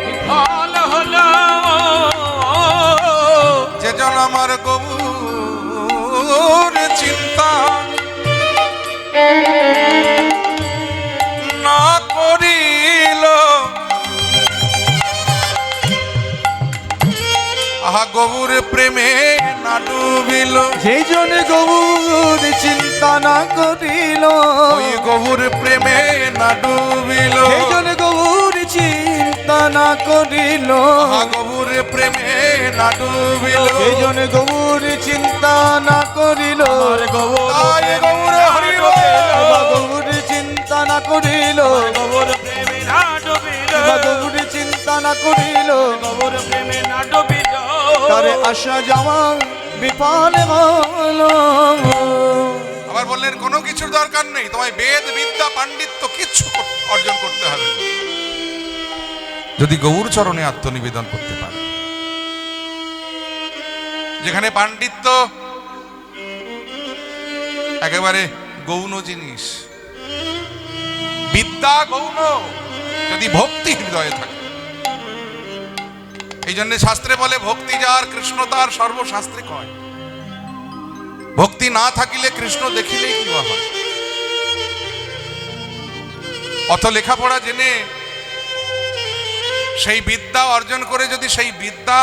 বিফল হলো।
যেজন আমার গৌর চিন্তা না করিল, আহা গৌর প্রেমে না ডুবিল।
সেই জন গৌর চিন্তা না করিল,
ওই গৌর প্রেমে না ডুবিল।
সেই জন গৌর চিন্তা না করিল,
আহা গৌর প্রেমে না ডুবিল।
সেই জন গৌর চিন্তা না করিল।
তাই গৌর হরি বল।
গৌর চিন্তা না করিল,
গৌর প্রেমে না ডুবিল,
গৌর চিন্তা না করিল,
গৌর প্রেমে না ডুবিল।
তারে আসা যাওয়া বিফল হলো।
আবার বললেন কোনো কিছুর দরকার নেই, তোমায় বেদ বিদ্যা পাণ্ডিত্য কিচ্ছু অর্জন করতে হবে না, যদি গৌর চরণে আত্মনিবেদন করতে পারে। যেখানে পাণ্ডিত্য একেবারে গৌণ জিনিস, বিদ্যা গৌণ, যদি ভক্তি হৃদয়ে থাকে। এই জন্য শাস্ত্রে বলে, ভক্তি যার কৃষ্ণ তার সর্বশাস্ত্রে কয়। ভক্তি না থাকিলে কৃষ্ণ দেখিলেই কি হয়। অত লেখাপড়া জেনে সেই বিদ্যা অর্জন করে যদি সেই বিদ্যা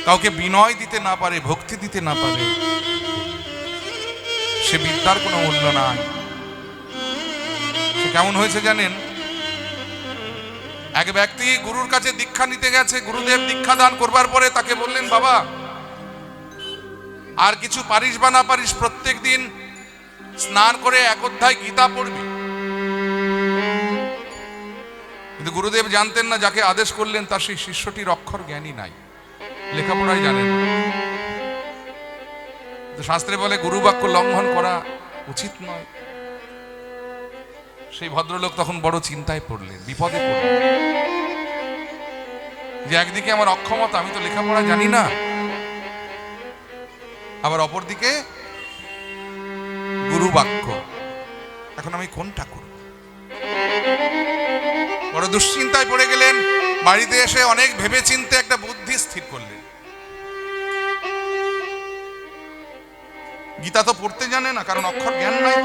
কাউকে বিনয় দিতে না পারে, ভক্তি দিতে না পারে, সে বিদ্যার কোনো মূল্য নাই। সে কেমন হয়েছে জানেন? এক ব্যক্তি গুরুর কাছে দীক্ষা নিতে গেছে। গুরুদেব দীক্ষা দান করবার পরে তাকে বললেন, বাবা আর কিছু পারিস বা না পারিস, প্রত্যেক দিন স্নান করে এক অধ্যায় গীতা পড়বি। কিন্তু গুরুদেব জানতেন না যাকে আদেশ করলেন তার সেই শিষ্যটির অক্ষর জ্ঞানই নাই, লেখাপড়াই জানেন না। শাস্ত্রে বলে গুরু বাক্য লঙ্ঘন করা উচিত নয়। সেই ভদ্রলোক তখন বড় চিন্তায় পড়লেন, বিপদে পড়লেন, যে একদিকে আমার অক্ষমতা, আমি তো লেখাপড়া জানি না, আবার অপরদিকে গুরু বাক্য, এখন আমি কোনটা করব? বড় দুশ্চিন্তায় পড়ে গেলেন। বাড়িতে এসে অনেক ভেবে চিন্তে একটা বুদ্ধি স্থির করলেন। গীতা তো পড়তে জানে না, কারণ অক্ষর জ্ঞান নাই।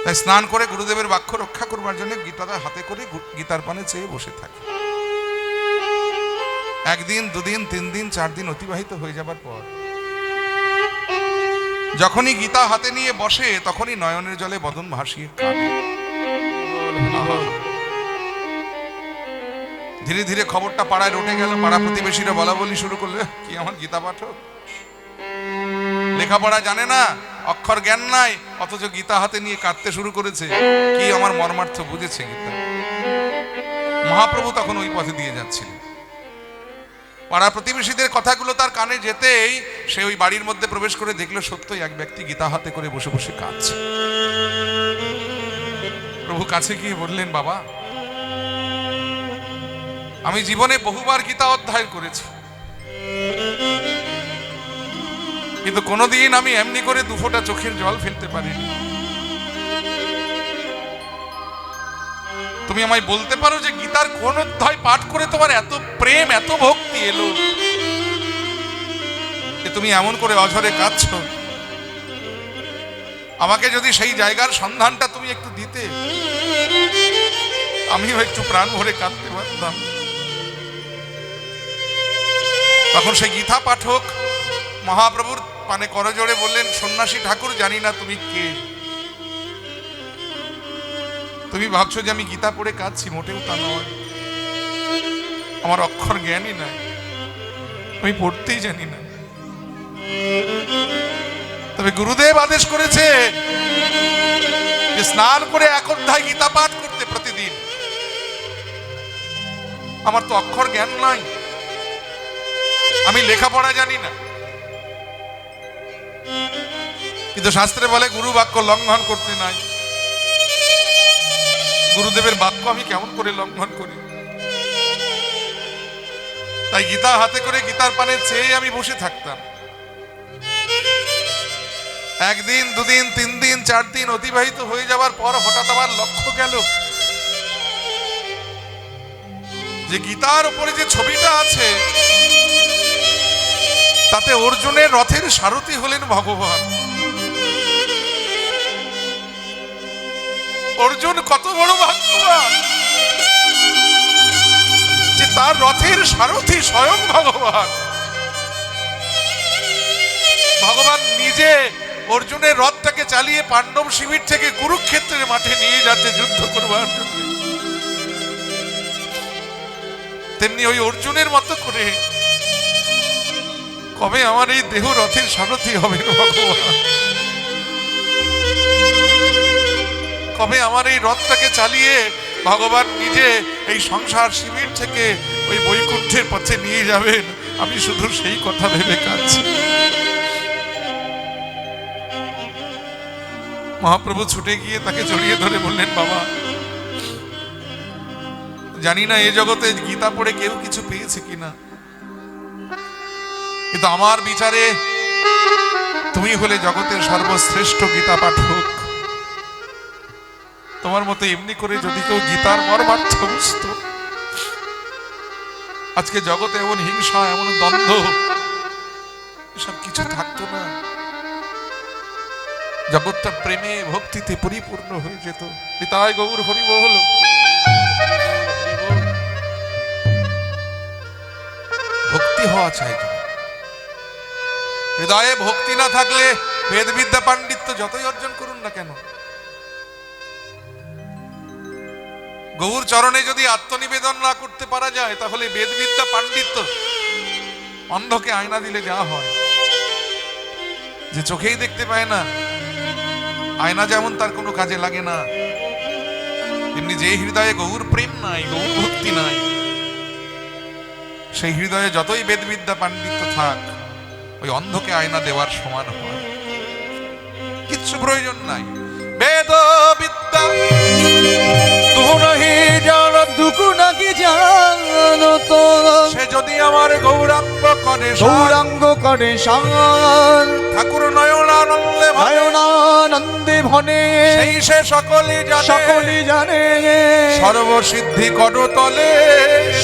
তাই স্নান করে গুরুদেবের বাক্য রক্ষা করবার জন্য গীতাটা হাতে করে গীতার পানে চেয়ে বসে থাকে। একদিন, দুদিন, 3 দিন, 4 দিন অতিবাহিত হয়ে যাবার পর যখনই গীতা হাতে নিয়ে বসে তখনই নয়নের জলে বদন ভাসিয়ে কাঁদে। আহা। ধীরে ধীরে খবরটা পাড়ায় রটে গেল, পাড়া প্রতিবেশীরা বলা বলি শুরু করলে, কি আমার গীতা পাঠক, লেখাপড়া জানে না, অক্ষর জ্ঞান নাই, অথচ গীতা হাতে নিয়ে কাঁদতে শুরু করেছে, কি আমার মর্মার্থ বুঝেছে গীতা। মহাপ্রভু তখন ওই পথে দিয়ে যাচ্ছিলেন। পাড়া প্রতিবেশীদের কথাগুলো তার কানে যেতেই সে ওই বাড়ির মধ্যে প্রবেশ করে দেখলো সত্যই এক ব্যক্তি গীতা হাতে করে বসে বসে কাঁদছে। প্রভু কাছে গিয়ে বললেন, বাবা, আমি জীবনে বহুবার গীতা অধ্যয়ন করেছি, কিন্তু কোনোদিন আমি এমনি করে দুফোঁটা চোখের জল ফেলতে পারিনি। তুমি আমায় বলতে পারো যে গীতার কোন অধ্যায় পাঠ করে তোমার এত প্রেম, এত ভক্তি এলো যে তুমি এমন করে অঝরে কাঁদছো? আমাকে যদি সেই জায়গার সন্ধানটা তুমি একটু দিতে, আমিও একটু প্রাণ ভরে কাঁদতে পারতাম। তখন সেই গীতা পাঠক মহাপ্রভুর পানে করজোড়ে বললেন, সন্ন্যাসী ঠাকুর, জানি না তুমি কে, তুমি ভাবছো যে আমি গীতা পড়ে কাঁদছি, মোটেও তা নয়। আমার অক্ষর জ্ঞানই নাই, আমি পড়তেই জানি না। তবে গুরুদেব আদেশ করেছে যে স্নান করে এক অধ্যায় গীতা পাঠ করতে প্রতিদিন। আমার তো অক্ষর জ্ঞান নাই, আমি লেখাপড়া জানি না, কিন্তু শাস্ত্রে বলে গুরু বাক্য লঙ্ঘন করতে নাই। গুরুদেবের বাক্য আমি কেমন করে লঙ্ঘন করি? তাই গীতা হাতে করে গীতার পানে চেয়ে আমি বসে থাকতাম। একদিন, দুদিন, 3 দিন, 4 দিন অতিবাহিত হয়ে যাওয়ার পর হঠাৎ আমার লক্ষ্য গেল যে গীতার উপরে যে ছবিটা আছে তাতে অর্জুনের রথের সারথি হলেন ভগবান। অর্জুন কত বড় ভাগ্যবান যে তার রথের সারথি স্বয়ং ভগবান। ভগবান নিজে অর্জুনের রথটাকে চালিয়ে পাণ্ডব শিবির থেকে কুরুক্ষেত্রের মাঠে নিয়ে যাচ্ছে যুদ্ধ করবার জন্য। তেমনি ওই অর্জুনের মতো করে কবে আমার এই দেহ রথের সারথি হবেন ভগবান? কবে আমার এই রথটাকে চালিয়ে ভগবান নিজে এই সংসার শিবির থেকে ওই বৈকুণ্ঠের পথে নিয়ে যাবেন? আমি শুধু সেই কথা ভেবে কাঁদছি। মহাপ্রভু ছুটে গিয়ে তাকে জড়িয়ে ধরে বললেন, বাবা, জানি না এ জগতে গীতা পড়ে কেউ কিছু পেয়েছে কিনা, কিন্তু আমার বিচারে তুমি হলে জগতের সর্বশ্রেষ্ঠ গীতা পাঠক। তোমার মতো এমনি করে যদি কেউ গীতার মর্মার্থ বুঝত, আজকে জগতে এমন হিংসা, এমন দ্বন্দ্ব, এসব কিছু থাকতো না। জগৎটা প্রেমে ভক্তিতে পরিপূর্ণ হয়ে যেত। পিতায় গৌর হরি বল। ভক্তি হওয়া চাই। হৃদয়ে ভক্তি না থাকলে বেদবিদ্যা পাণ্ডিত্য যতই অর্জন করুন না কেন, গৌর চরণে যদি আত্মনিবেদন না করতে পারা যায়, তাহলে বেদবিদ্যা পাণ্ডিত্য অন্ধকে আয়না দিলে যা হয়, যে চোখেই দেখতে পায় না, আয়না যেমন তার কোনো কাজে লাগে না, তেমনি যে হৃদয়ে গৌর প্রেম নাই, গৌর ভক্তি নাই, সেই হৃদয়ে যতই বেদবিদ্যা পাণ্ডিত্য থাক, ওই অন্ধকে আয়না দেওয়ার সমান হয়। কিচ্ছু প্রয়োজন নাই। বেদ বিদ্যা
নাহি জানো দুকু নাকি জানো তো,
সে যদি আমার গৌরাঙ্গ করে
গৌরাঙ্গ করে শান,
ঠাকুর নয়নানন্দে
নয়নানন্দে ভনে,
সেই সে সকলই
জানে
সর্বসিদ্ধি করো তলে,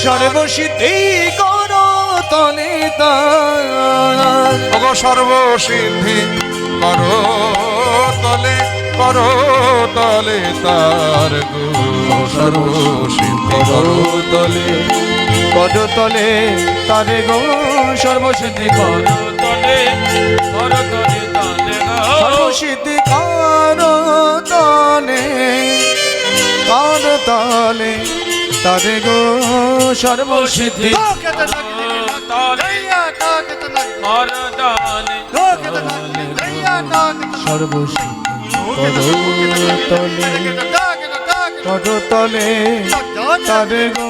সর্বসিদ্ধি করো তলে তার,
ওগো সর্বসিদ্ধি করো তলে, করো তলে তার গো, সর্বসিদ্ধি করো তলে,
করো তলে তারে গো, সর্বসিদ্ধি করো
তলে তলে তলে
সর্বসিদ্ধি করতলে করতলে তারে গো সর্বসিদ্ধি সর্বসিদ্ধি করতলে তারে গো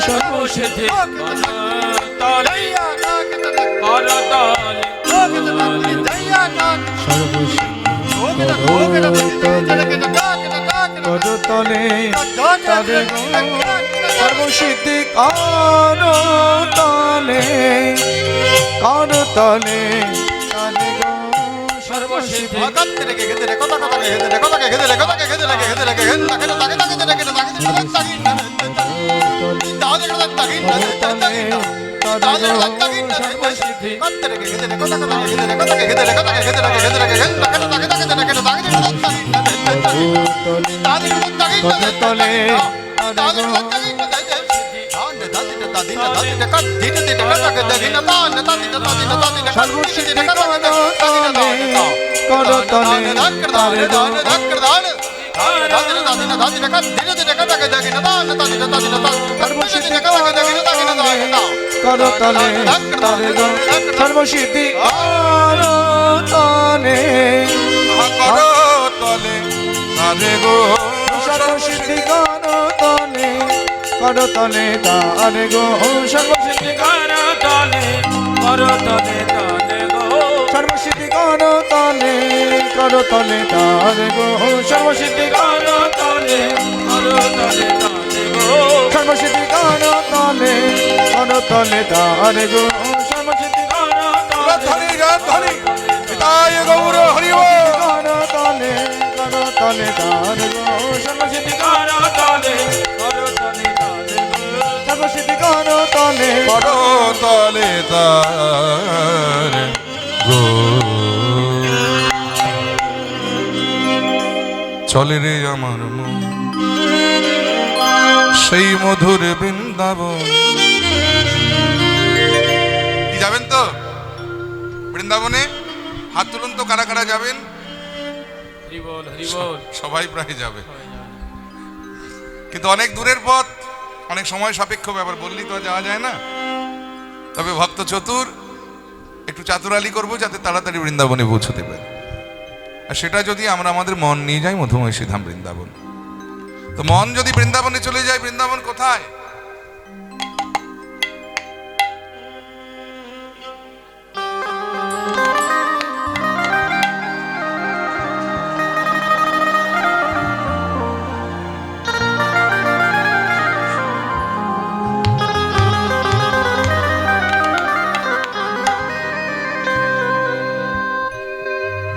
সর্বসিদ্ধি করতলে তারে গো সর্বসিদ্ধি করতলে করতলে তারে গো সর্বসিদ্ধি করতলে তারে গো সর্বসিদ্ধি করতলে
করতলে তারে গো
সর্বসিদ্ধি করতলে করতলে তারে গো সর্বসিদ্ধি সর্বসিদ্ধি করতলে করতলে তারে গো সর্বসিদ্ধি সর্বসিদ্ধি করতলে করতলে তারে গো সর্বসিদ্ধি
ধনী ধনী পিতায় গৌর হরিব
করতলে করতলে তারে গো সর্বসিদ্ধি সর্বসিদ্ধি করতলে
করতলে তার গো চলে রে আমার মন সেই মধুর বৃন্দাবন। কি যাবেন তো বৃন্দাবনে? হাত তুলুন তো, কারা কারা যাবেন? সবাই প্রায় যাবে, কিন্তু অনেক দূরের পথ, অনেক সময় সাপেক্ষ ব্যাপার, বললি তো যাওয়া যায় না। তবে ভক্ত চতুর একটু চাতুরালি করবো যাতে তাড়াতাড়ি বৃন্দাবনে পৌঁছতে পারি, আর সেটা যদি আমরা আমাদের মন নিয়ে যাই মধুময় ধাম বৃন্দাবন। তো মন যদি বৃন্দাবনে চলে যায়, বৃন্দাবন কোথায়?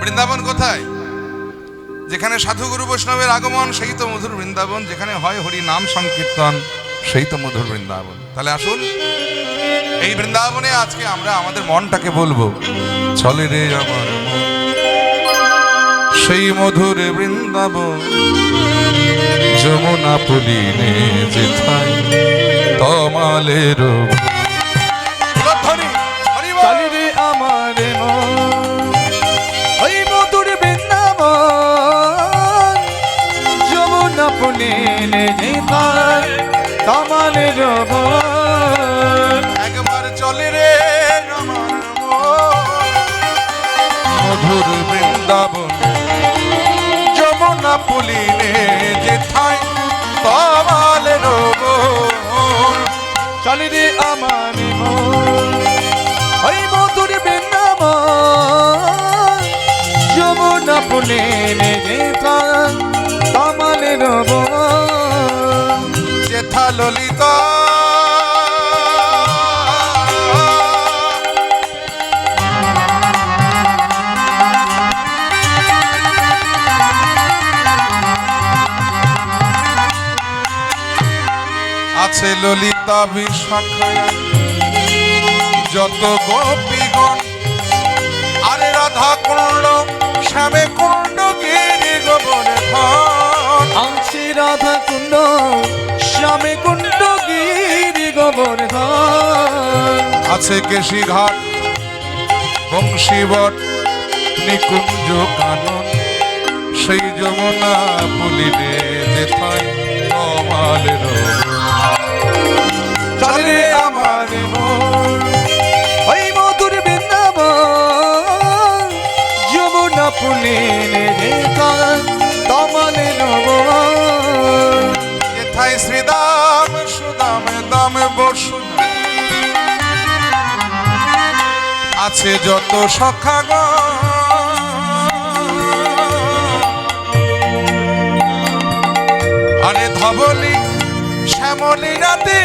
বৃন্দাবন কোথায়? যেখানে সাধু গুরু বৈষ্ণবের আগমন সেই তো মধুর বৃন্দাবন, যেখানে হয় হরি নাম সংকীর্তন সেই তো মধুর বৃন্দাবন। তাহলে আসুন এই বৃন্দাবনে আজকে আমরা আমাদের মনটাকে বলবো, চলে রে আমার মন সেই মধুর বৃন্দাবন, যমুনা পুলিনে যেথায় তমালের
চলে রে আমার মন ওই মধুর বৃন্দাবন, যমুনা পুলিনে যেথায় তমালের বন।
একবার চলে রে আমার মন মধুর বৃন্দাবন, যমুনা পুলিনে যেথায় তমালের বন।
চলে রে আমার মন ওই মধুর বৃন্দাবন, যমুনা পুলিনে যেথায় তমালের বন।
যেথা ললিতা আছে, ললিতা বিশাখায় যত গোপীগণ, আরে রাধা কুণ্ড শ্যামে কুণ্ড গিরি গোবর্ধন।
আছে রাধা কুণ্ড শ্যামে কুণ্ড গিরি গোবর্ধন।
আছে কেশি ঘাট বংশীবট নিকুঞ্জ কানন সেই যমুনা পুলিনে যেথায় কমালের
চলে আমার মন ওই মধুর বৃন্দাবন যমুনা পুলিনে যেথায় তমালে নব
যেথায় শ্রীদাম সুদাম দাম বসুনা আছে যত সখাগণ আরে ধবলি শ্যামলি রাতে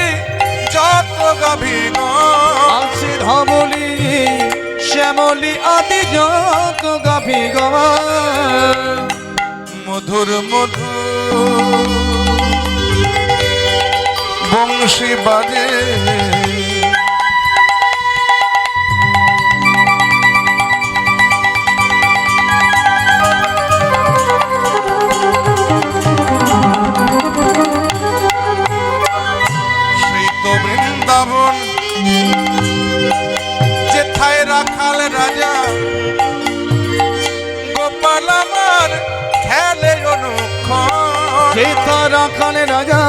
যত গাভীগণ
আছে ধবলি শ্যামলি আদি যত গাভী
মধুর মধুর বংশী বাজে সেই তো বৃন্দাবন যেথায় রাখাল রাজা গোপাল আমার খেলে অনুক্ষণ
যেথা রাখালে রাজা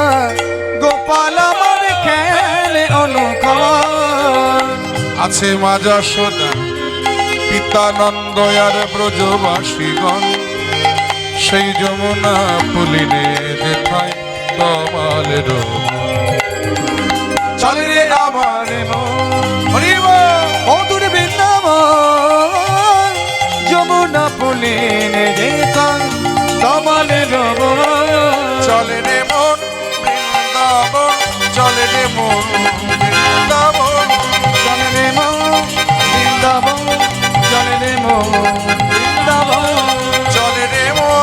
গোপাল আমার খেলে অনুক্ষণ
আছে মা যশোদা পিতানন্দ আর ব্রজবাসীগণ সেই যমুনা পুলিনে যেথায় কমালের
চলে রে আমার মধুর বৃন্দাবন যমুনা পুলিনে যেথায় কমালে রব
চলে রে মন বৃন্দাবন চলে রে মন বৃন্দাবন
চলে রে মন বৃন্দাবন চলে রে মন বৃন্দাবন
চলে রে মন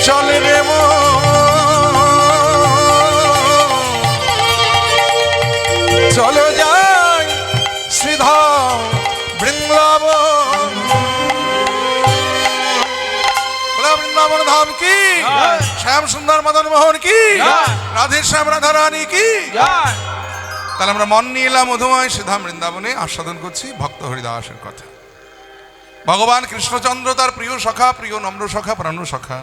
চলে রে চলো যাই শ্রীধাম বৃন্দাবন বৃন্দাবন ধাম কি শ্যাম সুন্দর মদন মোহন কি রাধে শ্যাম রাধা রানী কি তাহলে আমরা মন নিয়ে এলাম মধুময় শ্রীধাম বৃন্দাবনে আস্বাদন করছি ভক্ত হরিদাসের কথা ভগবান কৃষ্ণচন্দ্র তার প্রিয় সখা প্রিয় নম্র সখা প্রাণ সখা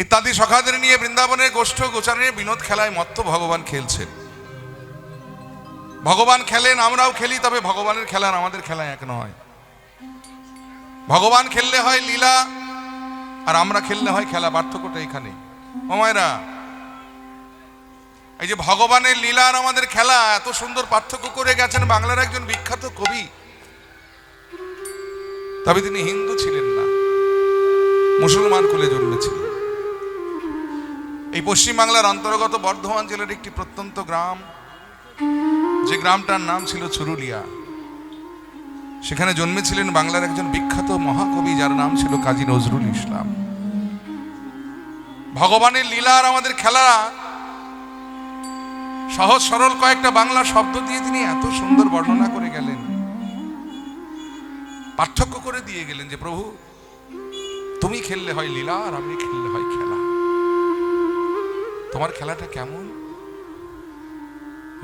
ইত্যাদি সখাদের নিয়ে বৃন্দাবনের গোষ্ঠ গোচারে বিনোদ খেলায় মত্ত ভগবান খেলছেন ভগবান খেলেন আমরাও খেলি তবে ভগবানের খেলা আর আমাদের খেলা এক নয় ভগবান খেললে হয় লীলা আর আমরা খেললে হয় খেলা পার্থক্যটা এখানে ও মায়েরা এই যে ভগবানের লীলা আর আমাদের খেলা এত সুন্দর পার্থক্য করে গেছেন বাংলার একজন বিখ্যাত কবি তবে তিনি হিন্দু ছিলেন না মুসলমান কুলে জন্মেছিলেন এই পশ্চিম বাংলার অন্তর্গত বর্ধমান জেলার একটি প্রত্যন্ত গ্রাম যে গ্রামটার নাম ছিল চুরুলিয়া সেখানে জন্মেছিলেন বাংলার একজন বিখ্যাত মহাকবি যার নাম ছিল কাজী নজরুল ইসলাম ভগবানের লীলা আর আমাদের খেলা সহজ সরল কয়েকটা বাংলা শব্দ দিয়ে তিনি এত সুন্দর বর্ণনা করে গেলেন পার্থক্য করে দিয়ে গেলেন যে প্রভু তুমি খেললে হয় লীলা আর আমি খেললে হয় খেলা তোমার খেলাটা কেমন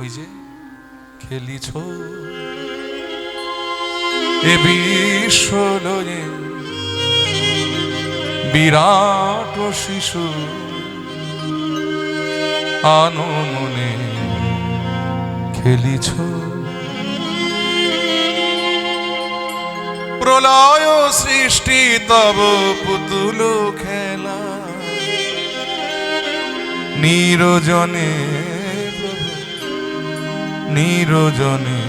ওই যে খেলিছ এ বিশ্বলয়ে বিরাট শিশু আনমনে খেলিছ প্রলয় সৃষ্টি তব পুতুল খেলা নিরজনে নিরজনে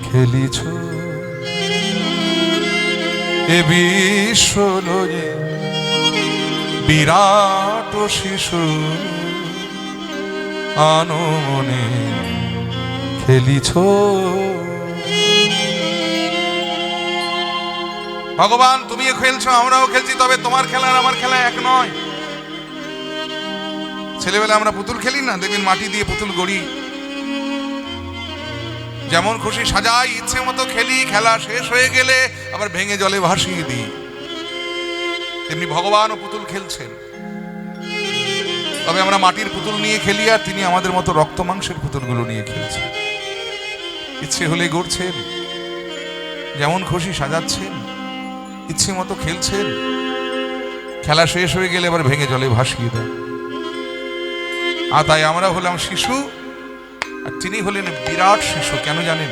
খেলিছ এ বিশ্বলয়ে বিরাট শিশু আনমনে খেলিছ ভগবান তুমিও খেলছো আমরাও খেলছি তবে তোমার খেলা আর আমার খেলা এক নয় ছেলেবেলা আমরা পুতুল খেলি না দেখবেন মাটি দিয়ে পুতুল গড়ি যেমন খুশি সাজাই, ইচ্ছে মতো খেলি, খেলা শেষ হয়ে গেলে আবার ভেঙে জলে ভাসিয়ে দিই। তেমনি ভগবানও পুতুল খেলছেন, তবে আমরা মাটির পুতুল নিয়ে খেলি আর তিনি আমাদের মতো রক্ত মাংসের পুতুলগুলো নিয়ে খেলছেন। ইচ্ছে হলে গড়ছেন, যেমন খুশি সাজাচ্ছেন, ইচ্ছে মতো খেলছেন, খেলা শেষ হয়ে গেলে আবার ভেঙে জলে ভাসিয়ে দেন। আর তাই আমরা হলাম শিশু আর তিনি হলেন বিরাট শিশু। কেন জানেন?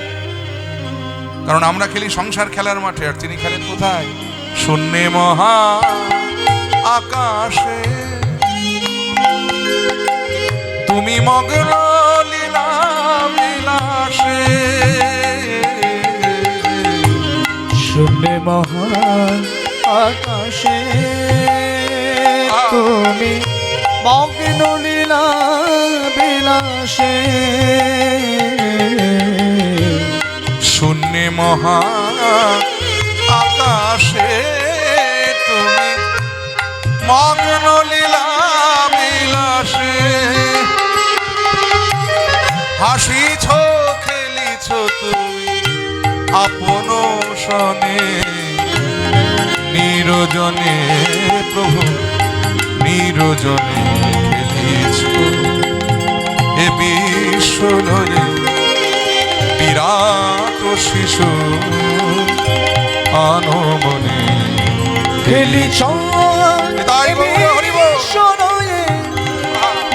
কারণ আমরা খেলি সংসার খেলার মাঠে আর তিনি খেলেন কোথায়? শূন্যে মহা আকাশে। তুমি মগ্ন লীলা বিলাসে,
শূন্যে মহান আকাশে তুমি মগ্ন লীলা বিলাসে।
শূন্যে মহা আকাশে তুমি মগ্ন লীলা বিলাসে। হাসিছ খেলিছ তুমি আপন সনে, নিরজনে প্রভু নিরজনে খেলিছ। এ বিশ্ব লয়ে বিরাট শিশু আনমনে
খেলিছ
তাই গৌর হরি বল।
শোনয়ে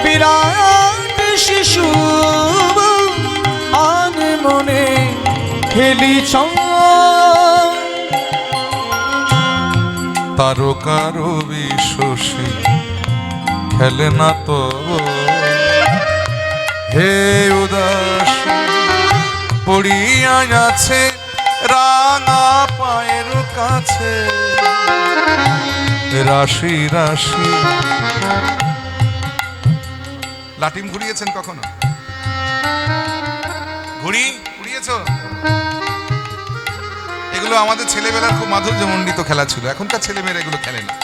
বিরাট শিশু আন মনে খেলিছ।
তারকার বিশ্বসী খেলে না তো হে উদাসী, পড়িয়া আছে রাঙা পায়ের কাছে রাশি রাশি। লাটিম ঘুরিয়েছেন কখনো? ঘুড়ি উড়িয়েছ? এগুলো আমাদের ছেলেবেলার খুব মাধুর্যমণ্ডিত খেলা ছিল। এখনকার ছেলেমেয়েরা এগুলো খেলে না,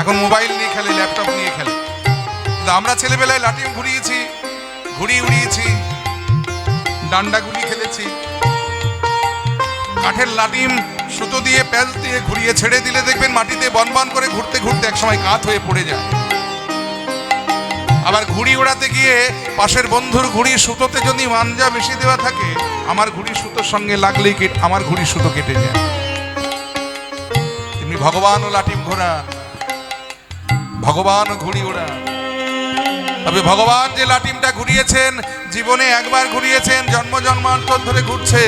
এখন মোবাইল নিয়ে খেলে, ল্যাপটপ নিয়ে খেলে। কিন্তু আমরা ছেলেবেলায় লাটিম ঘুরিয়েছি, ঘুড়ি উড়িয়েছি, ডান্ডাগুলি খেলেছি। কাঠের লাটিম সুতো দিয়ে প্যাচ দিয়ে ঘুরিয়ে ছেড়ে দিলে দেখবেন মাটিতে বনবন করে ঘুরতে ঘুরতে একসময় কাত হয়ে পড়ে যায়। আবার ঘুড়ি ওড়াতে গিয়ে পাশের বন্ধুর ঘুড়ি সুতোতে যদি মাঞ্জা বেশি দেওয়া থাকে, আমার ঘুড়ি সুতোর সঙ্গে লাগলেই আমার ঘুড়ি সুতো কেটে যায়। তেমনি ভগবানও লাটিম ঘোড়া, ভগবানও ঘুড়ি ওড়া। তবে ভগবান যে লাটিমটা ঘুরিয়েছেন, জীবনে একবার ঘুরিয়েছেন, জন্ম জন্মান্তর ধরে ঘুরছে।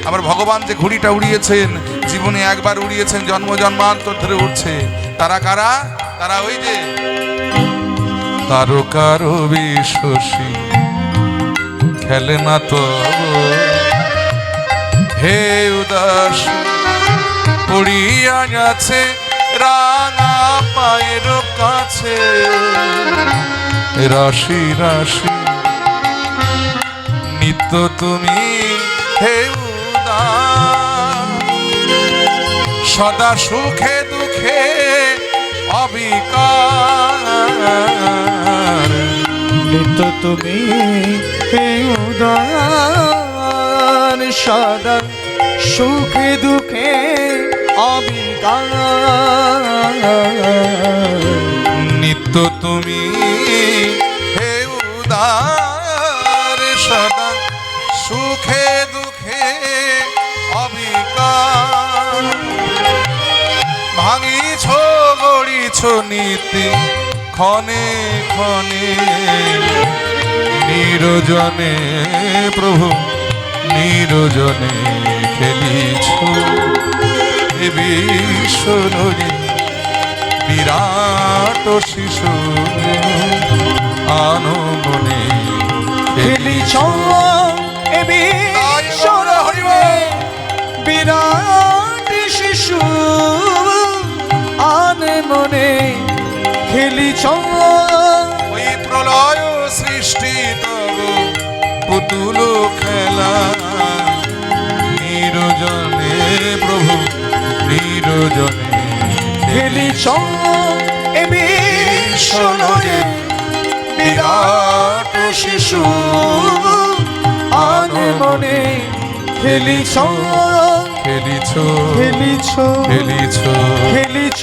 আবার ভগবান যে ঘুড়িটা উড়িয়েছেন, জীবনে একবার উড়িয়েছেন, জন্ম জন্মান্তর ধরে উঠছে। তারা কারা? তারা ওই যে তারকার বিশ্বসী খেলে না তো হে উদাসী, পড়িয়া আছে রাঙা পায়ের কাছে রাশি রাশি। নিত্য তুমি হে উদার, সদা সুখে দুঃখে অবিকার।
নিত্য তুমি হে উদার, সদা সুখে দুঃখে অবিকার।
নিত্য তুমি হে উদার, সদা সুখে দুঃখে অবিকার। ভাঙিছ গড়িছ নীতি ক্ষণে ক্ষণে, নিরজনে প্রভু নিরজনে খেলিছ। এ বিশ্ব লয়ে বিরাট শিশু আনমনে
খেলিছ। এ বিশ্ব লয়ে বিরাট শিশু আন মনে খেলিছ।
ওই প্রলয় সৃষ্টি তব পুতুল খেলা, নিরজনে প্রভু নিরজনে
খেলিছ। এ বিশ্ব লয়ে বিরাট শিশু আনে মনে খেলিছ
খেলিছ
খেলিছ
খেলিছ
খেলিছ